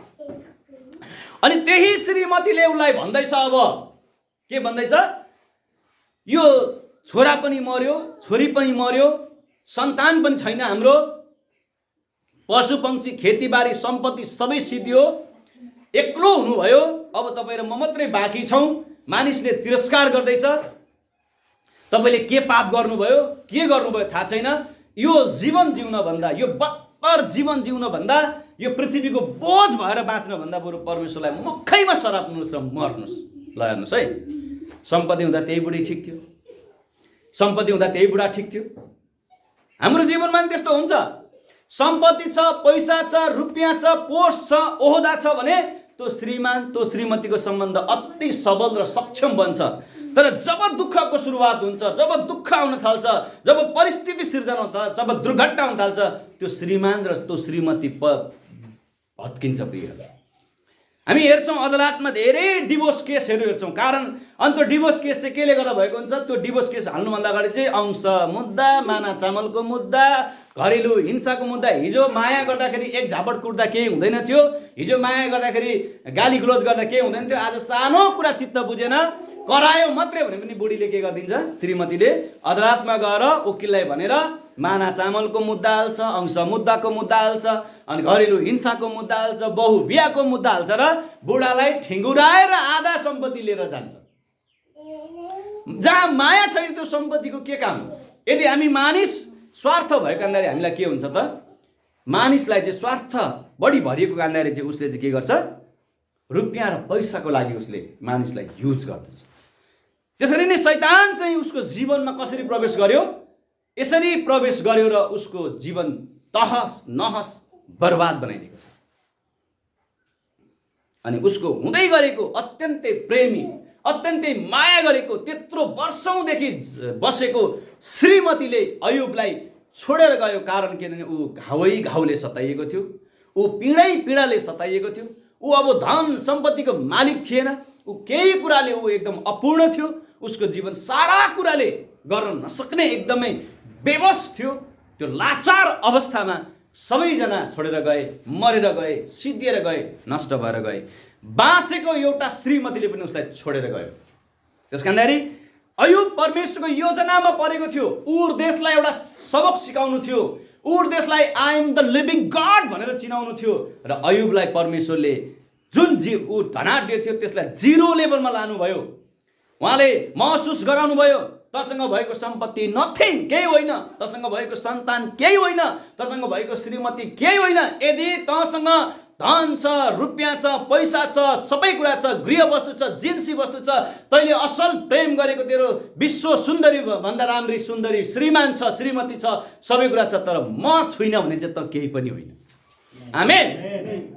अनि त्यही श्रीमतीले उसलाई भन्दैछ, अब के भन्दैछ? यो छोरा पनि मर्यो, छोरी पनि मर्यो, सन्तान पनि छैन हाम्रो, पशु पक्षी खेतीबारी सम्पत्ति सबै सिद्धियो, एक्लो हुनुभयो, अब तपाईँ र म मात्रै बाँकी छौँ, मानिसले तिरस्कार गर्दैछ, तपाईँले के पाप गर्नुभयो, के गर्नुभयो थाहा छैन, यो जीवन जिउनभन्दा, यो बत्तर जीवन जिउनभन्दा, यो पृथ्वीको बोझ भएर बाँच्नभन्दा बरु परमेश्वरलाई मुखैमा सराप्नुहोस् र मर्नुहोस्। ल हेर्नुहोस् है, सम्पत्ति हुँदा त्यही बुढी ठिक थियो, सम्पत्ति हुँदा त्यही बुढा ठिक थियो। हाम्रो जीवनमा पनि त्यस्तो हुन्छ। सम्पत्ति छ, पैसा छ, रुपियाँ छ, पोस्ट छ, ओहदा छ भने त्यो श्रीमान त्यो श्रीमतीको सम्बन्ध अति सबल र सक्षम बन्छ। तर जब दुःखको सुरुवात हुन्छ, जब दुःख आउन थाल्छ, जब परिस्थिति सिर्जना हुन थाल्छ, जब दुर्घटना हुन थाल्छ, त्यो श्रीमान र त्यो श्रीमती भत्किन्छ प्रिय। हामी हेर्छौँ अदालतमा धेरै डिभोर्स केसहरू हेर्छौँ। कारण अनि त्यो डिभोर्स केस चाहिँ केले गर्दा भएको हुन्छ? त्यो डिभोर्स केस हाल्नुभन्दा अगाडि चाहिँ अंश मुद्दा, माना चामलको मुद्दा, घरेलु हिंसाको मुद्दा। हिजो माया गर्दाखेरि एक झापड कुट्दा केही हुँदैन थियो, हिजो माया गर्दाखेरि गाली गलोज गर्दा केही हुँदैन थियो, आज सानो कुरा चित्त बुझेन, करायो मात्रै भने पनि बुढीले के गरिदिन्छ? श्रीमतीले अदालतमा गएर वकिललाई भनेर माना चामलको मुद्दा हाल्छ, अंश मुद्दाको मुद्दा हाल्छ, अनि घरेलु हिंसाको मुद्दा हाल्छ, बहु बिहाको मुद्दा हाल्छ र बुढालाई ठिङ्गुराएर आधा सम्पत्ति लिएर जान्छ। जहाँ माया छैन त्यो सम्पत्तिको के काम? यदि हामी मानिस स्वार्थ भएको कारणले हामीलाई के हुन्छ त? मानिसलाई चाहिँ स्वार्थ बढी भरिएको कारणले चाहिँ उसले चाहिँ के गर्छ? रुपियाँ र पैसाको लागि उसले मानिसलाई युज गर्दछ। त्यसरी नै शैतान चाहिँ उसको जीवनमा कसरी प्रवेश गर्यो? यसरी प्रवेश गर्यो र उसको जीवन तहस नहस बर्बाद बनाइदिएको छ। अनि उसको हुँदै गरेको अत्यन्तै प्रेमी, अत्यन्तै माया गरेको, त्यत्रो वर्षौंदेखि बसेको श्रीमतीले अयुबलाई छोडेर गयो। कारण के भने ऊ घावै घाउले सताइएको थियो, ऊ पीडै पीडाले सताइएको थियो, ऊ अब धन सम्पत्तिको मालिक थिएन, ऊ केही कुराले ऊ एकदम अपूर्ण थियो, उसको जीवन सारा कुराले गर्न नसक्ने एकदमै बेबस थियो। त्यो लाचार अवस्थामा सबैजना छोडेर गए, मरेर गए, सिद्धिएर गए, नष्ट भएर गए। बाँचेको एउटा श्रीमतीले पनि उसलाई छोडेर गयो। त्यसकारणखेरि अयुब परमेश्वरको योजनामा परेको थियो। उर देशलाई एउटा सबक सिकाउनु थियो, उर देशलाई I am the living god भनेर चिनाउनु थियो। र अयुबलाई परमेश्वरले जुन ऊ धनाढ्य थियो त्यसलाई जिरो लेभलमा लानुभयो। उहाँले महसुस गराउनु भयो तसँग भएको सम्पत्ति नथिङ, केही होइन, तसँग भएको सन्तान केही होइन, तसँग भएको श्रीमती केही होइन। यदि तसँग धन छ, रुपियाँ छ, पैसा छ, सबै कुरा छ, गृह वस्तु छ, जिन्सी वस्तु छ, तैँले असल प्रेम गरेको तेरो विश्व सुन्दरी भन्दा राम्री सुन्दरी श्रीमान छ, श्रीमती छ, सबै कुरा छ, तर म छुइनँ भने चाहिँ त केही पनि होइन। आमेन।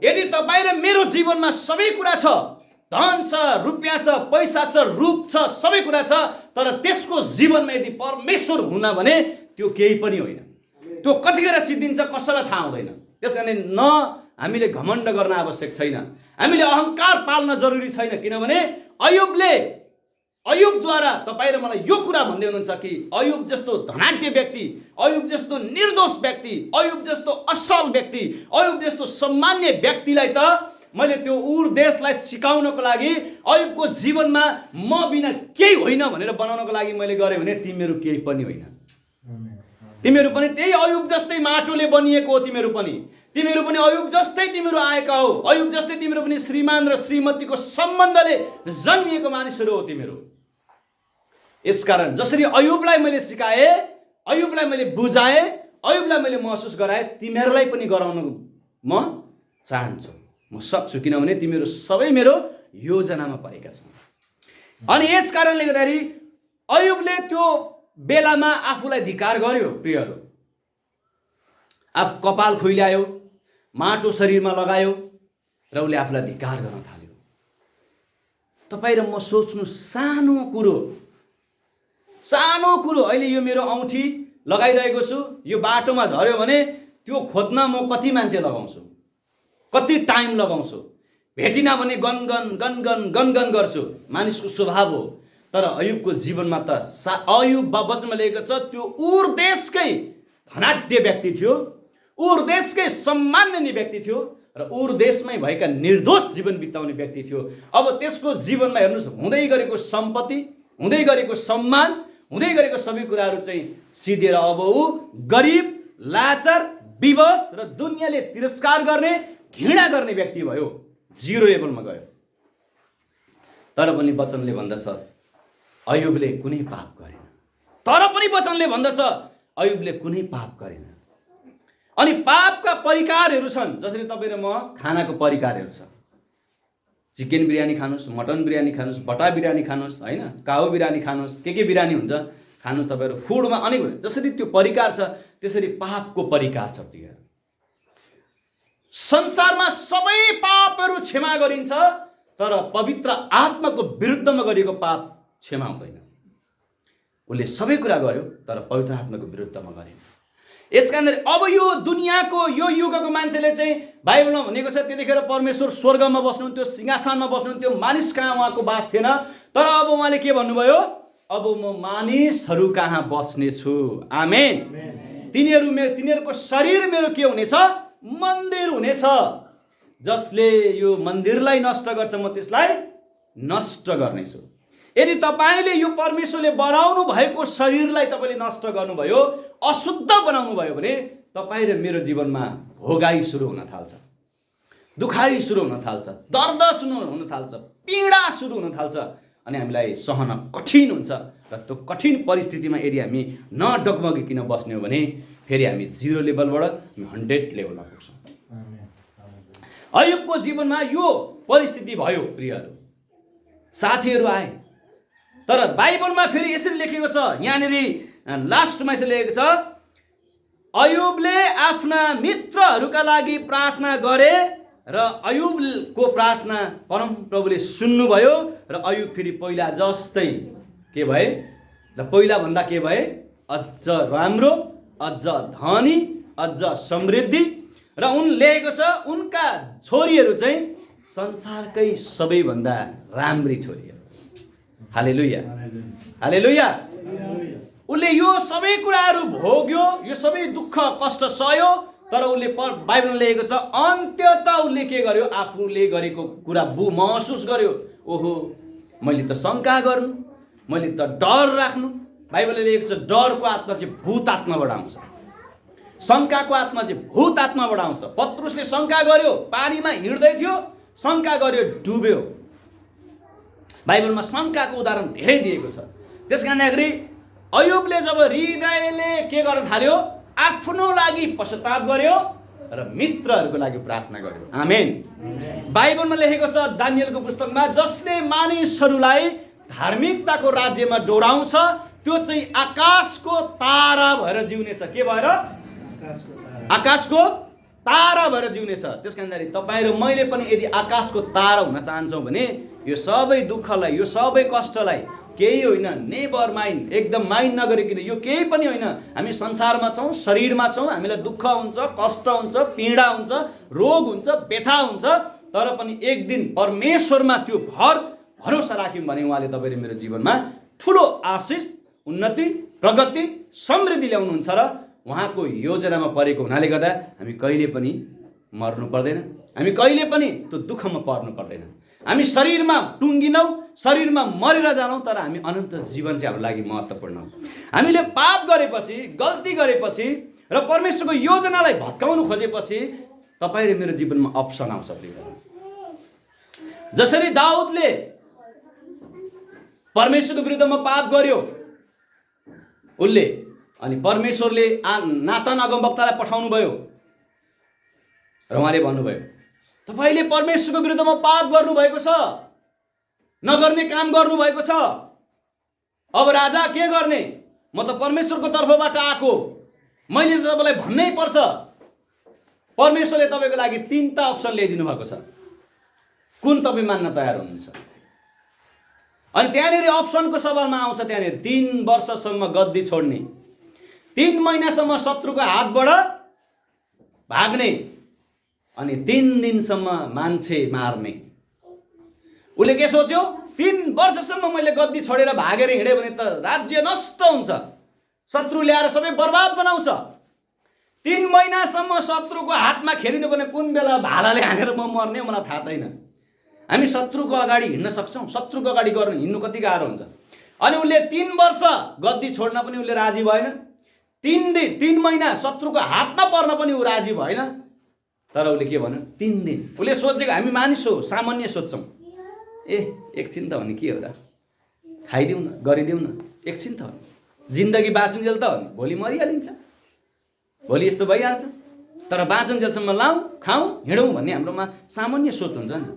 यदि तपाईँ र मेरो जीवनमा सबै कुरा छ, धन छ, रुपियाँ छ, पैसा छ, रूप छ, सबै कुरा छ, तर त्यसको जीवनमा यदि परमेश्वर हुन भने त्यो केही पनि होइन। त्यो कतिखेर सिद्धिन्छ कसैलाई थाहा हुँदैन। त्यसकारण न हामीले घमण्ड गर्न आवश्यक छैन, हामीले अहङ्कार पाल्न जरुरी छैन। किनभने अयुबद्वारा तपाईँ र मलाई यो कुरा भन्दै हुनुहुन्छ कि अयुब जस्तो धनाढ्य व्यक्ति, अयुब जस्तो निर्दोष व्यक्ति, अयुब जस्तो असल व्यक्ति, अयुब जस्तो सम्मान्य व्यक्तिलाई त मैले त्यो उर देशलाई सिकाउनको लागि, अयुबको जीवनमा म बिना केही होइन भनेर बनाउनको लागि मैले गरेँ भने तिमीहरू केही पनि होइन। तिमीहरू पनि त्यही अयुब जस्तै माटोले बनिएको हो। तिमीहरू पनि अयुब जस्तै तिमीहरू आएका हो। अयुब जस्तै तिमीहरू पनि श्रीमान र श्रीमतीको सम्बन्धले जन्मिएको मानिसहरू हो तिमीहरू। यसकारण जसरी अयुबलाई मैले सिकाएँ, अयुबलाई मैले बुझाएँ, अयुबलाई मैले महसुस गराएँ, तिमीहरूलाई पनि गराउन म चाहन्छु, म सक्छु, किनभने तिमीहरू सबै मेरो योजनामा परेका छौ। अनि यस कारणले गर्दाखेरि अयुबले त्यो बेलामा आफूलाई धिक्कार गर्यो। प्रियहरू, आफू कपाल खुइल्यायो, माटो शरीरमा लगायो र उसले आफूलाई धिक्कार गर्न थाल्यो। तपाईँ र म सोच्नु, सानो कुरो अहिले यो मेरो औँठी लगाइरहेको छु, यो बाटोमा झऱ्यो भने त्यो खोज्न म कति मान्छे लगाउँछु, कति टाइम लगाउँछु, भेटिन भने गनगन गर्छु। मानिसको स्वभाव हो। तर अयुबको जीवनमा त अयुब वचनमा लेखेको छ, त्यो उर देशकै धनाढ्य व्यक्ति थियो, उर देशकै सम्माननीय व्यक्ति थियो र उर देशमै भएका निर्दोष जीवन बिताउने व्यक्ति थियो। अब त्यसको जीवनमा हेर्नुहोस्, हुँदै गरेको सम्पत्ति, हुँदै गरेको सम्मान, हुँदै गरेको सबै कुराहरू चाहिँ सिधेर अब ऊ गरिब, लाचार, विवश र दुनियाँले तिरस्कार गर्ने, घृणा गर्ने व्यक्ति भयो। 0 लेभलमा गयो। तर पनि वचनले भन्दछ अयुबले कुनै पाप गरेन। अनि पापका परिकारहरू छन्। जसरी तपाईँ र म खानाको परिकारहरू छ। चिकन बिरयानी खानुहोस्, मटन बिरयानी खानुहोस्, बटा बिरयानी खानुहोस्, होइन, काउ बिरयानी खानुहोस्, के बिरयानी हुन्छ खानुहोस्। तपाईँहरू फुडमा अनेक हुन्छ। जसरी त्यो परिकार छ, त्यसरी पापको परिकार छ। प्रिय, संसारमा सबै पापहरू क्षमा गरिन्छ, तर पवित्र आत्माको विरुद्धमा गरिएको पाप क्षमा हुँदैन। उसले सबै कुरा गर्यो, तर पवित्र आत्माको विरुद्धमा गरेन। यसकारण अब यो दुनियाँको यो युगको मान्छेले चाहिँ बाइबलमा भनेको छ त्यतिखेर परमेश्वर स्वर्गमा बस्नुहुन्थ्यो, सिंहासनमा बस्नुहुन्थ्यो, मानिस कहाँ उहाँको बास थिएन। तर अब उहाँले के भन्नुभयो, अब म मानिसहरू कहाँ बस्नेछु। आमेन। तिनीहरूको शरीर मेरो के हुनेछ, मन्दिर हुनेछ। जसले यो मन्दिरलाई नष्ट गर्छ, म त्यसलाई नष्ट गर्नेछु। यदि तपाईँले यो परमेश्वरले बनाउनु भएको शरीरलाई तपाईँले नष्ट गर्नुभयो, अशुद्ध बनाउनु भयो भने तपाईँ र मेरो जीवनमा भोगाई सुरु हुन थाल्छ, दुखाइ सुरु हुन थाल्छ, दर्द हुन थाल्छ, पीडा सुरु हुन थाल्छ। अनि हामीलाई सहन कठिन हुन्छ। र त्यो कठिन परिस्थितिमा यदि हामी नडगमगिकन बस्ने हो भने फेरि हामी 0 लेभलबाट 100 लेभलमा पुग्छौँ। अयुबको जीवनमा यो परिस्थिति भयो। प्रियहरू, साथीहरू आए, तर बाइबलमा फेरि यसरी लेखेको छ, यहाँनिर लास्टमा यसरी लेखेको छ, अयुबले आफ्ना मित्रहरूका लागि प्रार्थना गरे र अयुबको प्रार्थना परमप्रभुले सुन्नुभयो र अयुब फेरि पहिला जस्तै के भए, र पहिला भन्दा के भए, अझ राम्रो, अझ धनी, अझ समृद्धि। र लेखेको छ उनका छोरीहरू चाहिँ संसारकै सबैभन्दा राम्री छोरीहरू। हालेलुया, हालेलुया। उसले यो सबै कुराहरू भोग्यो, यो सबै दुःख कष्ट सह्यो। तर उसले बाइबलमा लेखेको छ अन्त्यतः उसले के गर्यो, आफूले गरेको कुरा महसुस गर्यो। ओहो, मैले त शङ्का गर्नु, मैले त डर राख्नु। बाइबलले लेखेको छ डरको आत्मा चाहिँ भूत आत्माबाट आउँछ, शङ्काको आत्मा चाहिँ भूत आत्माबाट आउँछ। पत्रुसले शङ्का गर्यो, पानीमा हिँड्दै थियो, शङ्का गर्यो, डुब्यो। बाइबलमा शङ्काको उदाहरण धेरै दिएको छ। त्यसकारणखेरि अयुबले जब हृदयले के गर्न थाल्यो, आफ्नो लागि पश्चाताप गर्यो र मित्रहरूको लागि प्रार्थना गर्यो। आमेन। बाइबलमा लेखेको छ दानिएलको पुस्तकमा, जसले मानिसहरूलाई धार्मिकताको राज्यमा डोराउँछ त्यो चाहिँ आकाशको तारा भएर जिउनेछ। के भएर? आकाशको तारा भएर जिउनेछ। त्यसकारण तपाईँ र मैले पनि यदि आकाशको तारा हुन चाहन्छौँ भने यो सबै दुःखलाई, यो सबै कष्टलाई केही होइन, नेभर माइन्ड, एकदम माइन्ड नगरिकन, यो केही पनि होइन। हामी संसारमा छौँ, शरीरमा छौँ, हामीलाई दुःख हुन्छ, कष्ट हुन्छ, पीडा हुन्छ, रोग हुन्छ, व्यथा हुन्छ। तर पनि एक दिन परमेश्वरमा त्यो भरोसा राख्यौँ भने उहाँले तपाईँ र मेरो जीवनमा ठुलो आशिष, उन्नति, प्रगति, समृद्धि ल्याउनुहुन्छ र उहाँको योजनामा परेको हुनाले गर्दा हामी कहिले पनि मर्नु पर्दैन, हामी कहिले पनि त्यो दुःखमा पर्नु पर्दैन। हामी शरीरमा टुङ्गिनौँ, शरीरमा मरेर जानौँ, तर हामी अनन्त जीवन चाहिँ हाम्रो लागि महत्त्वपूर्ण हो। हामीले पाप गरेपछि, गल्ती गरेपछि र परमेश्वरको योजनालाई भत्काउनु खोजेपछि तपाईँ र मेरो जीवनमा अप्सन आउँछ। जसरी दाउदले परमेश्वरको विरुद्धमा पाप गर्यो, उसले अनि परमेश्वरले नातान अगमवक्तालाई पठाउनु भयो र उहाँले भन्नुभयो, तपाईँले परमेश्वरको विरुद्धमा पाप गर्नुभएको छ, नगर्ने काम गर्नुभएको छ, अब राजा के गर्ने? म त परमेश्वरको तर्फबाट आएको, मैले त तपाईँलाई भन्नै पर्छ। परमेश्वरले तपाईँको लागि 3टा अप्सन ल्याइदिनु भएको छ, कुन तपाईँ मान्न तयार हुनुहुन्छ? अनि त्यहाँनिर अप्सनको सवालमा आउँछ, त्यहाँनिर 3 वर्षसम्म गद्दी छोड्ने, 3 महिनासम्म शत्रुको हातबाट भाग्ने, अनि 3 दिनसम्म मान्छे मार्ने। उसले के सोच्यो? 3 वर्षसम्म मैले गद्दी छोडेर भागेर हिँडेँ भने त राज्य नष्ट हुन्छ, शत्रु ल्याएर सबै बर्बाद बनाउँछ। 3 महिनासम्म शत्रुको हातमा खेलिनु भने कुन बेला भालाले हानेर म मर्ने मलाई थाहा छैन। हामी शत्रुको अगाडि हिँड्न सक्छौँ, शत्रुको अगाडि गर्न हिँड्नु कति गाह्रो हुन्छ। अनि उसले 3 वर्ष गद्दी छोड्न पनि उसले राजी भएन, 3 महिना शत्रुको हातमा पर्न पनि ऊ राजी भएन। तर उसले के भन्यो? 3 दिन। उसले सोचेको, हामी मानिस हो, सामान्य सोच्छौँ, एकछिन त हो नि, के हो र, खाइदिउँ न, गरिदिउँ न, एकछिन त हो नि, जिन्दगी बाँचुन्जेल त हो नि, भोलि मरिहालिन्छ, भोलि यस्तो भइहाल्छ। तर बाँचुन्जेलसम्म लाउँ, खाउँ, हिँडौँ भन्ने हाम्रोमा सामान्य सोच हुन्छ नि,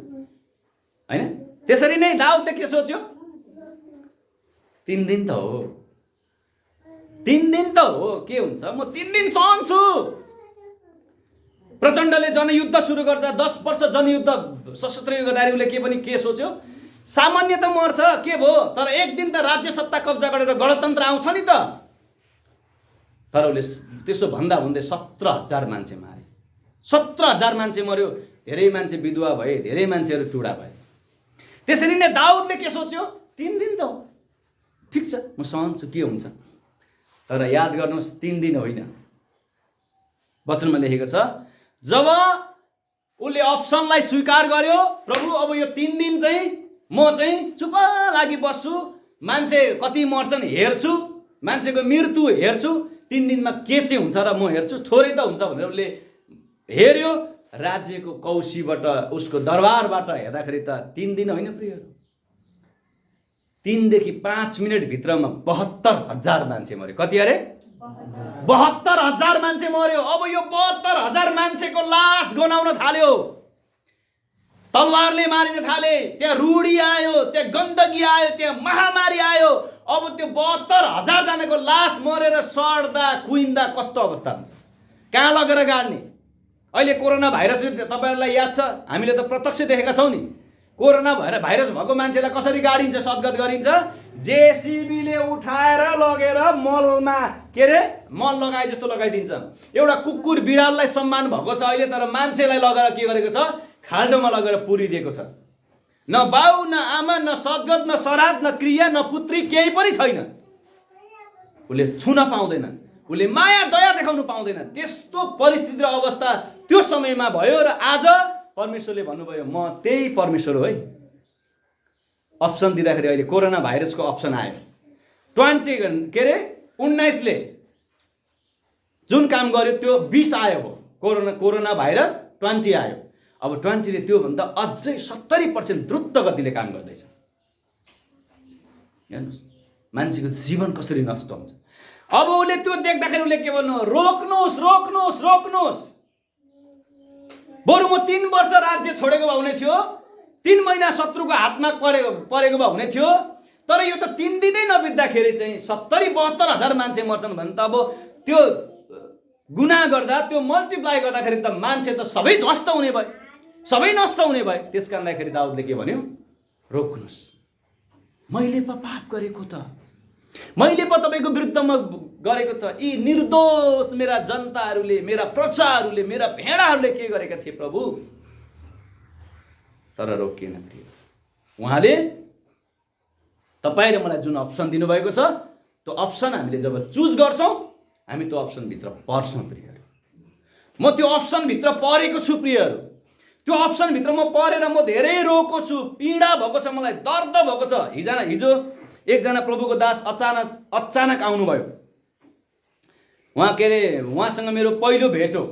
होइन? त्यसरी नै दाउदले के सोच्यो? 3 दिन त हो, 3 दिन त हो, के हुन्छ, म 3 दिन सहन्छु। प्रचण्डले जनयुद्ध सुरु गर्दा 10 वर्ष जनयुद्ध सशस्त्र गर्दाखेरि उसले के सोच्यो? सामान्य त मर्छ, के भयो, तर एक दिन त राज्य सत्ता कब्जा गरेर गणतन्त्र आउँछ नि त। तर उसले त्यसो भन्दा भन्दै 17,000 मान्छे मारे, 17,000 मान्छे मर्यो, धेरै मान्छे विधवा भए, धेरै मान्छेहरू टुडा भए। त्यसरी नै दाउदले के सोच्यो? 3 दिन त हो, ठिक छ, म सहन्छु, के हुन्छ। तर याद गर्नुहोस्, 3 दिन होइन, वचनमा लेखेको छ, जब उसले अप्सनलाई स्वीकार गर्यो, प्रभु अब यो 3 दिन चाहिँ म चाहिँ चुप लागि बस्छु, मान्छे कति मर्छन् हेर्छु, मान्छेको मृत्यु हेर्छु, 3 दिनमा के चाहिँ हुन्छ र म हेर्छु, थोरै त हुन्छ भनेर उसले हेर्यो। राज्यको कौशीबाट, उसको दरबारबाट हेर्दाखेरि त 3 दिन होइन प्रियहरू, 3 देखि 5 मिनट भित्रमा 72,000 मान्छे मर्यो। कति अरे? 72,000 मान्छे मर्यो। अब यो 72,000 मान्छेको लास गनाउन थाल्यो, तलवारले मारिन थाले, त्यहाँ रुडी आयो, त्यहाँ गन्दगी आयो, त्यहाँ महामारी आयो। अब त्यो 72,000 जनाको लास मरेर सड्दा कुइन्दा कस्तो अवस्था हुन्छ, कहाँ लगेर गाड्ने? अहिले कोरोना भाइरसले, तपाईँहरूलाई याद छ, हामीले त प्रत्यक्ष देखेका छौँ नि, कोरोना भाइरस भएको मान्छेलाई कसरी गाडिन्छ, सद्गत गरिन्छ? जेसीबीले उठाएर लगेर मलमा, के अरे, मल लगाए जस्तो लगाइदिन्छ। एउटा कुकुर बिराललाई सम्मान भएको छ अहिले, तर मान्छेलाई लगेर के गरेको छ? खाल्डोमा लगेर पुरिदिएको छ। न बाउ, न आमा, न सद्गत, न श्राद्ध, न क्रिया, न पुत्री, केही पनि छैन। उसले छुन पाउँदैन, उसले माया दया देखाउनु पाउँदैन। त्यस्तो परिस्थिति र अवस्था त्यो समयमा भयो र आज परमेश्वरले भन्नुभयो, म त्यही परमेश्वर हो है। अप्सन दिँदाखेरि अहिले कोरोना भाइरसको अप्सन आयो, 19ले जुन काम गर्यो त्यो 20 आयो हो, कोरोना भाइरस 20 आयो। अब 20ले त्योभन्दा अझै 70% द्रुत गतिले काम गर्दैछ। हेर्नुहोस् मान्छेको जीवन कसरी नष्ट हुन्छ। अब उसले त्यो देख्दाखेरि उसले के भन्नु? रोक्नुहोस्, रोक्नुहोस्, रोक्नुहोस्। बरु म 3 वर्ष राज्य छोडेको भए हुने थियो, 3 महिना शत्रुको हातमा परेको भए हुने थियो। तर यो त 3 दिनै नबित्दाखेरि चाहिँ 70-72,000 मान्छे मर्छन् भने त अब त्यो गुना गर्दा, त्यो मल्टिप्लाई गर्दाखेरि त मान्छे त सबै ध्वस्त हुने भए, सबै नष्ट हुने भए। त्यस कारणले दाउदले के भन्यो? रोक्नुहोस्, मैले पो पाप गरेको त, मैले पो तपाईँको विरुद्धमा गरेको त। यी निर्दोष मेरा जनताहरूले, मेरा प्रजाहरूले, मेरा भेडाहरूले के गरेका थिए प्रभु? तर रोकिएन प्रिय। उहाँले तपाईँ र मलाई जुन अप्सन दिनुभएको छ, त्यो अप्सन हामीले जब चुज गर्छौँ, हामी त्यो अप्सनभित्र पर्छौँ प्रियहरू। म त्यो अप्सनभित्र परेको छु प्रियहरू। त्यो अप्सनभित्र म परेर म धेरै रोएको छु, पीडा भएको छ, मलाई दर्द भएको छ। हिजो एकजना प्रभुको दास अचानक आउनुभयो। उहाँसँग मेरो पहिलो भेट हो।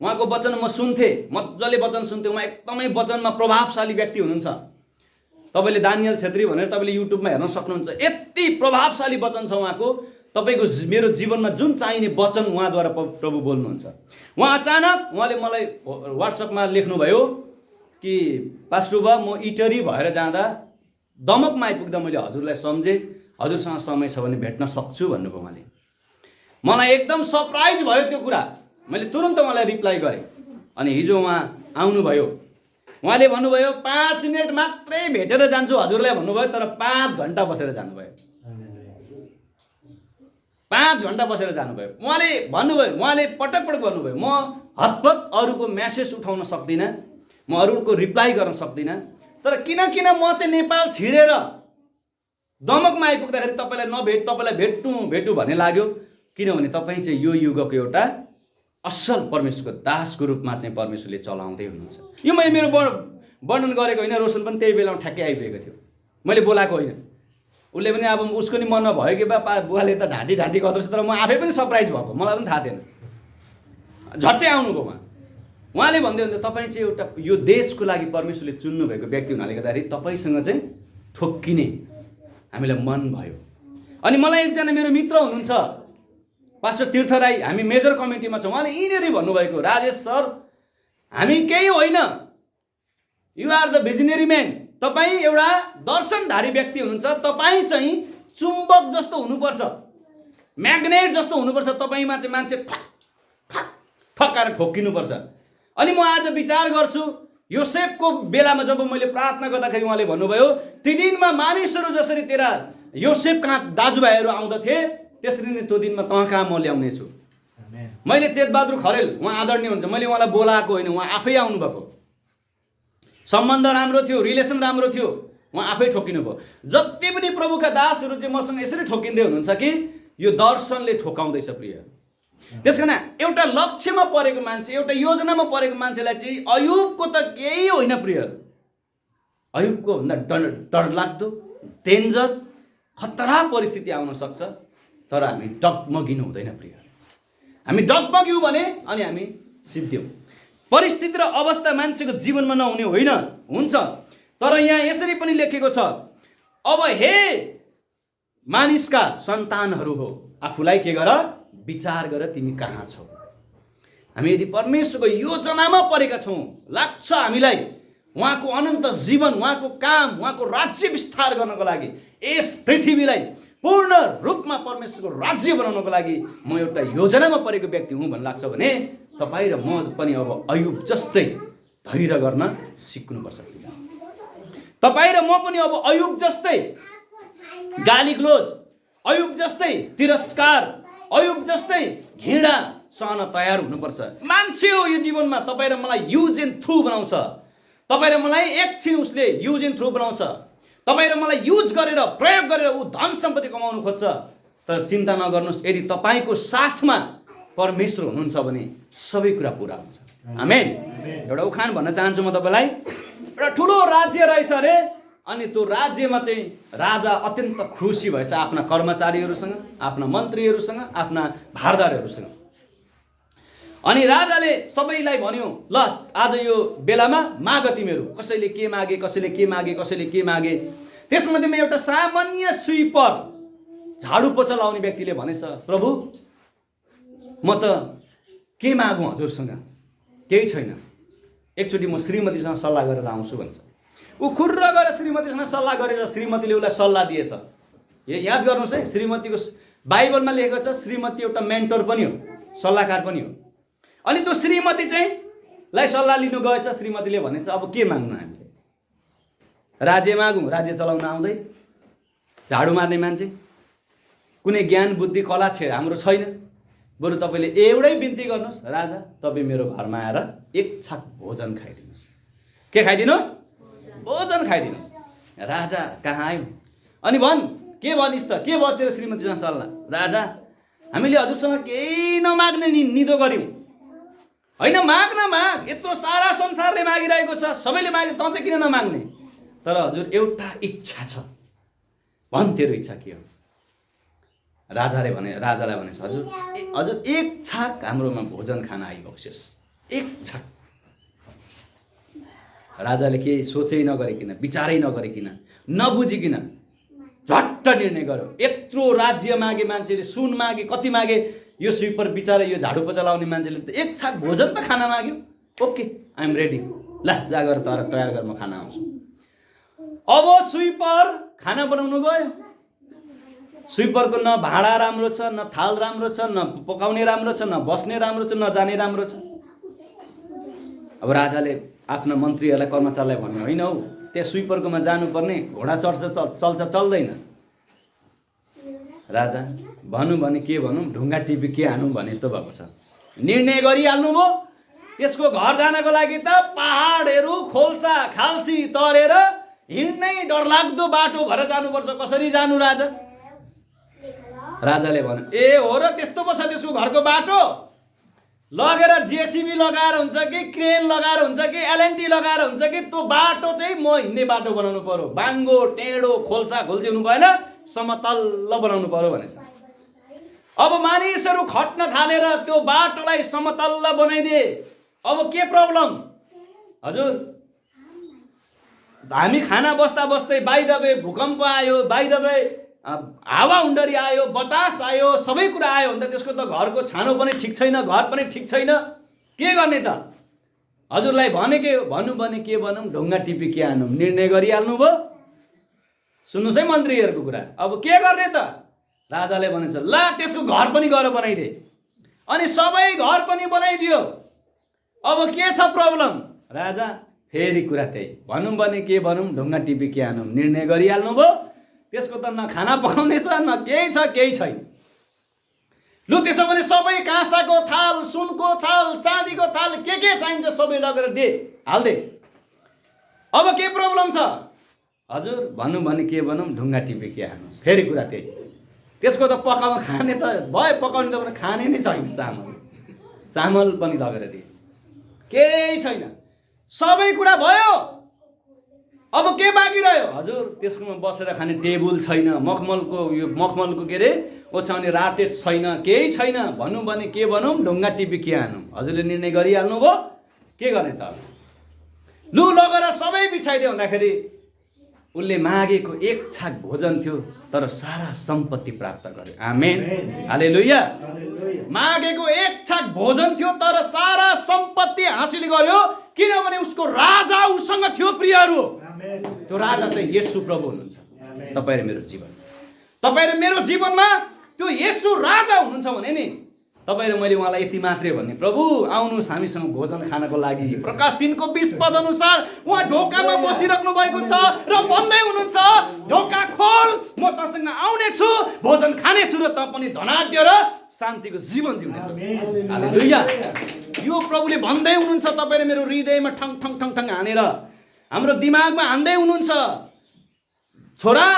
उहाँको वचन म सुन्थेँ, मजाले वचन सुन्थेँ। उहाँ एकदमै वचनमा प्रभावशाली व्यक्ति हुनुहुन्छ। तपाईँले दानियल छेत्री भनेर तपाईँले युट्युबमा हेर्न सक्नुहुन्छ। यति प्रभावशाली वचन छ उहाँको। तपाईँको मेरो जीवनमा जुन चाहिने वचन उहाँद्वारा प्रभु बोल्नुहुन्छ। उहाँले मलाई व्हाट्सएपमा लेख्नुभयो कि पास्टर बा, म इटरी भएर जाँदा दमकमा आइपुग्दा मैले हजुरलाई सम्झेँ, हजुरसँग समय छ भने भेट्न सक्छु भन्नुभयो उहाँले। मलाई एकदम सरप्राइज भयो त्यो कुरा। मैले तुरन्त उहाँलाई रिप्लाई गरेँ। अनि हिजो उहाँ आउनुभयो। उहाँले भन्नुभयो 5 मिनट मात्रै भेटेर जान्छु हजुरलाई भन्नुभयो, तर 5 घन्टा बसेर जानुभयो। 5 घन्टा बसेर जानुभयो। उहाँले पटक भन्नुभयो, म हतपत अरूको म्यासेज उठाउन सक्दिनँ, म अरूको रिप्लाई गर्न सक्दिनँ, तर किन म चाहिँ नेपाल छिरेर दमकमा आइपुग्दाखेरि तपाईँलाई भेटु भन्ने लाग्यो। किनभने तपाईँ चाहिँ यो युगको एउटा असल परमेश्वरको दासको रूपमा चाहिँ परमेश्वरले चलाउँदै हुनुहुन्छ। यो मैले मेरो वर्णन गरेको होइन, रोशन पनि त्यही बेलामा ठ्याक्कै आइपुगेको थियो। मैले बोलाएको होइन। उसले पनि अब उसको नि मनमा भयो कि बुवाले त ढाँटी गर्दो रहेछ, तर म आफै पनि सरप्राइज भएको, मलाई पनि थाहा थिएन। झट्टै आउनुभयो उहाँले भन्दै हुँदा तपाईँ चाहिँ एउटा यो देशको लागि परमेश्वरले चुन्नुभएको व्यक्ति हुनाले गर्दाखेरि तपाईँसँग चाहिँ ठोक्किने हामीलाई मन भयो। अनि मलाई एकजना मेरो मित्र हुनुहुन्छ पास्टर तीर्थ राई, हामी मेजर कमिटीमा छौँ। उहाँले यिनीहरू भन्नुभएको, राजेश सर हामी केही होइन, you are the visionary man, तपाईँ एउटा दर्शनधारी व्यक्ति हुनुहुन्छ, तपाईँ चाहिँ चुम्बक जस्तो हुनुपर्छ, म्याग्नेट जस्तो हुनुपर्छ, तपाईँमा चाहिँ मान्छे ठक्काएर ठोक्किनुपर्छ। अनि म आज विचार गर्छु, योसेफको बेलामा जब मैले प्रार्थना गर्दाखेरि उहाँले भन्नुभयो, ती दिनमा मानिसहरू जसरी तेरा योसेफ कहाँ दाजुभाइहरू आउँदथे त्यसरी नै त्यो दिनमा तँ कहाँ म ल्याउनेछु। मैले चेतबहादुर खरेल, उहाँ आदरणीय हुन्छ, मैले उहाँलाई बोलाएको होइन, उहाँ आफै आउनुभएको। सम्बन्ध राम्रो थियो, रिलेसन राम्रो थियो, उहाँ आफै ठोकिनु भयो। जति पनि प्रभुका दासहरू चाहिँ मसँग यसरी ठोकिँदै हुनुहुन्छ कि यो दर्शनले ठोकाउँदैछ प्रिय। त्यसकारण एउटा लक्ष्यमा परेको मान्छे, एउटा योजनामा परेको मान्छेलाई चाहिँ अयुबको त केही होइन प्रिय। अयुबको भन्दा डरलाग्दो, डेन्जर, खतरा परिस्थिति आउन सक्छ, तर हामी डगमगिनु हुँदैन प्रिय। हामी डगमग्यौँ भने अनि हामी सिद्धियौँ। परिस्थिति र अवस्था मान्छेको जीवनमा नहुने होइन, हुन्छ। तर यहाँ यसरी पनि लेखेको छ, अब हे मानिसका सन्तानहरू हो, आफूलाई के गर, विचार गर तिमी कहाँ छौ। हामी यदि परमेश्वरको योजनामा परेका छौँ, लाग्छ हामीलाई उहाँको अनन्त जीवन, उहाँको काम, उहाँको राज्य विस्तार गर्नको लागि, यस पृथ्वीलाई पूर्ण रूपमा परमेश्वरको राज्य बनाउनको लागि म एउटा योजनामा परेको व्यक्ति हुँ भन्ने लाग्छ भने तपाईँ र म पनि अब अयुब जस्तै धैर्य गर्न सिक्नुपर्छ। तपाईँ र म पनि अब अयुब जस्तै गाली ग्लोज, अयुब जस्तै तिरस्कार, अयुब जस्तै घृणा सहन तयार हुनुपर्छ। मान्छे हो यो जीवनमा, तपाईँ र मलाई युज एन्ड थ्रु बनाउँछ। तपाईँ र मलाई एकछिन उसले युज एन्ड थ्रु बनाउँछ। तपाईँ र मलाई युज गरेर, प्रयोग गरेर ऊ धन सम्पत्ति कमाउनु खोज्छ। तर चिन्ता नगर्नुहोस्, यदि तपाईँको साथमा परमेश्वर हुनुहुन्छ भने सबै कुरा पुरा हुन्छ। आमेन। एउटा उखान भन्न चाहन्छु म तपाईँलाई। एउटा ठुलो राज्य रहेछ अरे, अनि त्यो राज्यमा चाहिँ राजा अत्यन्त खुसी भएछ आफ्ना कर्मचारीहरूसँग, आफ्ना मन्त्रीहरूसँग, आफ्ना भारदारहरूसँग। अनि राजाले सबैलाई भन्यो, ल आज यो बेलामा माग तिमीहरू, कसैले के मागे, कसैले के मागे, कसैले के मागे। त्यसमध्येमा एउटा सामान्य स्विपर, झाडु पोछा लाउने व्यक्तिले भनेछ, प्रभु म त के मागौँ हजुरसँग, केही छैन, एकचोटि म श्रीमतीसँग सल्लाह गरेर आउँछु भन्छ। ऊ खुर्र गएर श्रीमतीसँग सल्लाह गरेर श्रीमतीले उसलाई सल्लाह दिएछ। याद गर्नुहोस् है, श्रीमतीको बाइबलमा लेखेको छ श्रीमती एउटा मेन्टर पनि हो, सल्लाहकार पनि हो। अनि त्यो श्रीमती चाहिँ लाई सल्लाह लिनु गएछ। श्रीमतीले भनेछ, अब के माग्नु हामीले, राज्य मागौँ, राज्य चलाउन आउँदै, झाडु मार्ने मान्छे, कुनै ज्ञान बुद्धि कला हाम्रो छैन। बरु तपाईँले एउटै बिन्ती गर्नुहोस्, राजा तपाईँ मेरो घरमा आएर एक छाक भोजन खाइदिनुहोस्। के खाइदिनुहोस्? भोजन खाइदिनुहोस्। राजा कहाँ आयो? अनि के भनिस् त, के भयो तेरो श्रीमतीसँग सल्लाह? राजा हामीले हजुरसँग केही नमाग्ने निदो गऱ्यौँ। होइन, माग, यत्रो सारा संसारले सबैले मागिरहेको छ, सबैले मागे, तँ चाहिँ किन नमाग्ने? तर हजुर एउटा इच्छा छ। भन् तेरो इच्छा के हो? राजालाई भनेछ, हजुर एक छाक हाम्रोमा भोजन खान आइबक्स्योस्, एक छाक। राजाले केही सोचै नगरिकन, विचारै नगरिकन, नबुझिकन झट्ट निर्णय गर्यो। यत्रो राज्य मागे मान्छेले, सुन मागे, कति मागे, यो स्विपर बिचारा, यो झाडु पोछा लाउने मान्छेले त एक छाक भोजन त खाना माग्यो। ओके, आई एम रेडी, ल जा गएर तयार गर, म खाना आउँछु। अब स्विपर खाना बनाउनु गयो। स्विपरको न भाँडा राम्रो छ, न थाल राम्रो छ, न पकाउने राम्रो छ, न बस्ने राम्रो छ, न जाने राम्रो छ। अब राजाले आफ्ना मन्त्रीहरूलाई, कर्मचारीलाई भन्नु, होइन हौ, त्यहाँ स्विपरकोमा जानुपर्ने, घोडा चल्छ चल्दैन। राजा भनौँ भने के भनौँ, ढुङ्गा टिपी के हानौँ भने जस्तो भएको छ। निर्णय गरिहाल्नु भयो। त्यसको घर जानको लागि त पहाडहरू, खोल्सा खाल्सी तरेर हिँड्नै डरलाग्दो बाटो भएर जानुपर्छ। कसरी जानु राजा? राजाले भन्यो, ए हो र, त्यस्तो पो छ त्यसको घरको बाटो? लगेर जेसिबी लगाएर हुन्छ कि क्रेन लगाएर हुन्छ कि एलएनटी लगाएर हुन्छ कि त्यो बाटो चाहिँ म हिँड्ने बाटो बनाउनु पर्यो। बाङ्गो टेढो खोल्सा खोल्सी हुनु भएन, समतल बनाउनु पर्यो भनेछ। अब मानिसहरू खट्न थालेर त्यो बाटोलाई समतल बनाइदिए। अब के प्रब्लम? हजुर हामी खाना बस्दा बस्दै बाइ द वे भूकम्प आयो, बाइ द वे हावा हुन्डरी आयो, बतास आयो, सबै कुरा आयो भने त त्यसको त घरको छानो पनि ठिक छैन, घर पनि ठिक छैन, के गर्ने त? हजुरलाई भन्नु भने के भनौँ, ढुङ्गा टिपी के हानौँ? निर्णय गरिहाल्नु भयो। सुन्नुहोस् है मन्त्रीहरूको कुरा, अब के गर्ने त? राजाले भनेछ, ल त्यसको घर पनि गएर बनाइदे। अनि सबै घर पनि बनाइदियो। अब के छ प्रब्लम? राजा फेरि कुरा त्यही, भनौँ भने के भनौँ, ढुङ्गा टिपी के हानौँ? निर्णय गरिहाल्नु भयो। त्यसको त न खाना पकाउने छ, न केही छ, केही छैन। लु त्यसो भने सबै काँसाको थाल, सुनको थाल, चाँदीको थाल, के चाहिन्छ सबै लगेर दे, हाल्दे। अब के प्रब्लम छ? हजुर भनौँ भने के भनौँ, ढुङ्गा टिपी के हानौँ? फेरि कुरा त्यही। त्यसको त खाने त भयो, पकाउने त खाने नै छैन। चामल पनि लगेर दिए, केही छैन। सबै कुरा भयो। अब के बाँकी रह्यो? हजुर त्यसकोमा बसेर खाने टेबल छैन, मखमलको के अरे ओछ्याउने राटे छैन, केही छैन। भनौँ भने के भनौँ, ढुङ्गा टिपी के हानौँ? हजुरले निर्णय गरिहाल्नु भयो। के गर्ने त? लु लगेर सबै बिछाइदियो भन्दाखेरि उसले मागेको एक छाक भोजन थियो, तर सारा सम्पत्ति प्राप्त गर्यो। आमेन, हालेलुया। मागेको एक छाक भोजन थियो, तर सारा सम्पत्ति हासिल गर्यो, किनभने उसको राजा उसँग थियो। प्रियहरू, त्यो राजा चाहिँ येशू प्रभु हुनुहुन्छ। तपाईँ र मेरो जीवन, तपाईँ र मेरो जीवनमा त्यो येशू राजा हुनुहुन्छ भने नि, तपाईँ र मैले उहाँलाई यति मात्रै भन्ने, प्रभु आउनुहोस् हामीसँग भोजन खानको लागि। प्रकाश 3को 20 पद अनुसार उहाँ ढोकामा बसिराख्नु भएको छ र भन्दै हुनुहुन्छ, ढोका खोल, म तसँग आउने छु, भोजन खाने छु र त पनि धनाढ्य र शान्तिको जीवन जिउनेछस्। हालेलुया। यो प्रभुले भन्दै हुनुहुन्छ। तपाईँ र मेरो हृदयमा ठङ ठङ ठङ ठङ हानेर, हाम्रो दिमागमा हान्दै हुनुहुन्छ, छोरा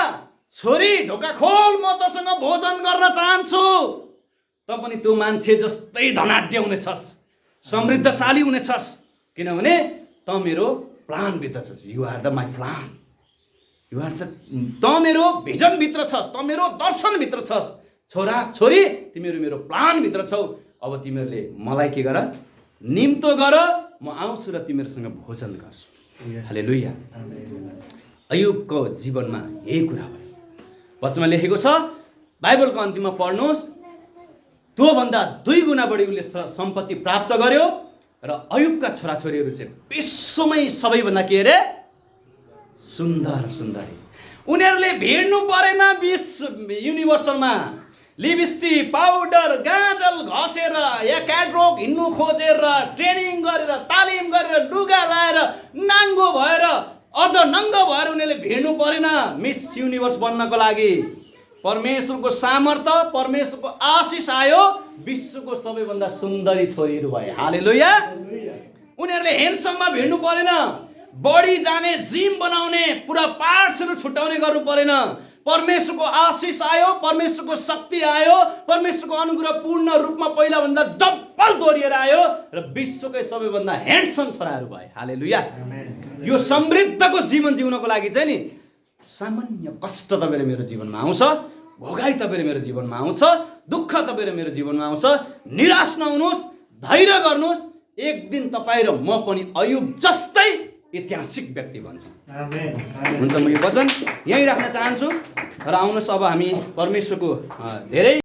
छोरी ढोका खोल, म तसँग भोजन गर्न चाहन्छु। त पनि त्यो मान्छे जस्तै धनाढ्य हुनेछस्, समृद्धशाली हुनेछस्, किनभने त मेरो प्लानभित्र छस्। You are the my plan, you are the, त मेरो भिजनभित्र छस्, त मेरो दर्शनभित्र छस्। छोरा छोरी तिमीहरू मेरो प्लानभित्र छौ। अब तिमीहरूले मलाई के गर, निम्तो गर, म आउँछु र तिमीहरूसँग भोजन गर्छु। हालेलुया। अयुबको जीवनमा यही कुरा भयो। वचनमा लेखेको छ, बाइबलको अन्तिममा पढ्नुहोस्, त्योभन्दा 2 गुणा बढी उसले सम्पत्ति प्राप्त गर्यो र अयुबका छोराछोरीहरू चाहिँ विश्वमै सबैभन्दा के अरे सुन्दर सुन्दरी। उनीहरूले भिड्नु परेन युनिभर्सलमा, लिपस्टिक, पाउडर, गाजल घसेर या क्याटवक हिँड्नु खोजेर, ट्रेनिङ गरेर, तालिम गरेर, लुगा लाएर, नाङ्गो भएर, अर्धनङ्ग भएर उनीहरूले भिड्नु परेन मिस युनिभर्स बन्नको लागि। परमेश्वरको सामर्थ्य, परमेश्वरको आशिष आयो, विश्वको सबैभन्दा सुन्दरी छोरीहरू भए। हालेलुया। उनीहरूले हेन्डसममा भिड्नु परेन, बडी जाने, जिम बनाउने, पुरा पार्ट्सहरू छुट्याउने गर्नु परेन। परमेश्वरको आशिष आयो, परमेश्वरको शक्ति आयो, परमेश्वरको अनुग्रह पूर्ण रूपमा पहिलाभन्दा डब्बल डबल दोहोरिएर आयो र विश्वकै सबैभन्दा ह्यान्डसम छोराहरू भए। हालेलुया। यो समृद्धको जीवन जिउनको लागि चाहिँ नि सामान्य कष्ट तपाईँले मेरो जीवनमा आउँछ, भोगाइ तपाईँले मेरो जीवनमा आउँछ, दुःख तपाईँले मेरो जीवनमा आउँछ। निराश नहुनुहोस्, धैर्य गर्नुहोस्। एक दिन तपाईँ र म पनि अयुब जस्तै ऐतिहासिक व्यक्ति बन्छ। हुन्छ, म यो वचन यहीँ राख्न चाहन्छु र आउनुहोस् अब हामी परमेश्वरको धेरै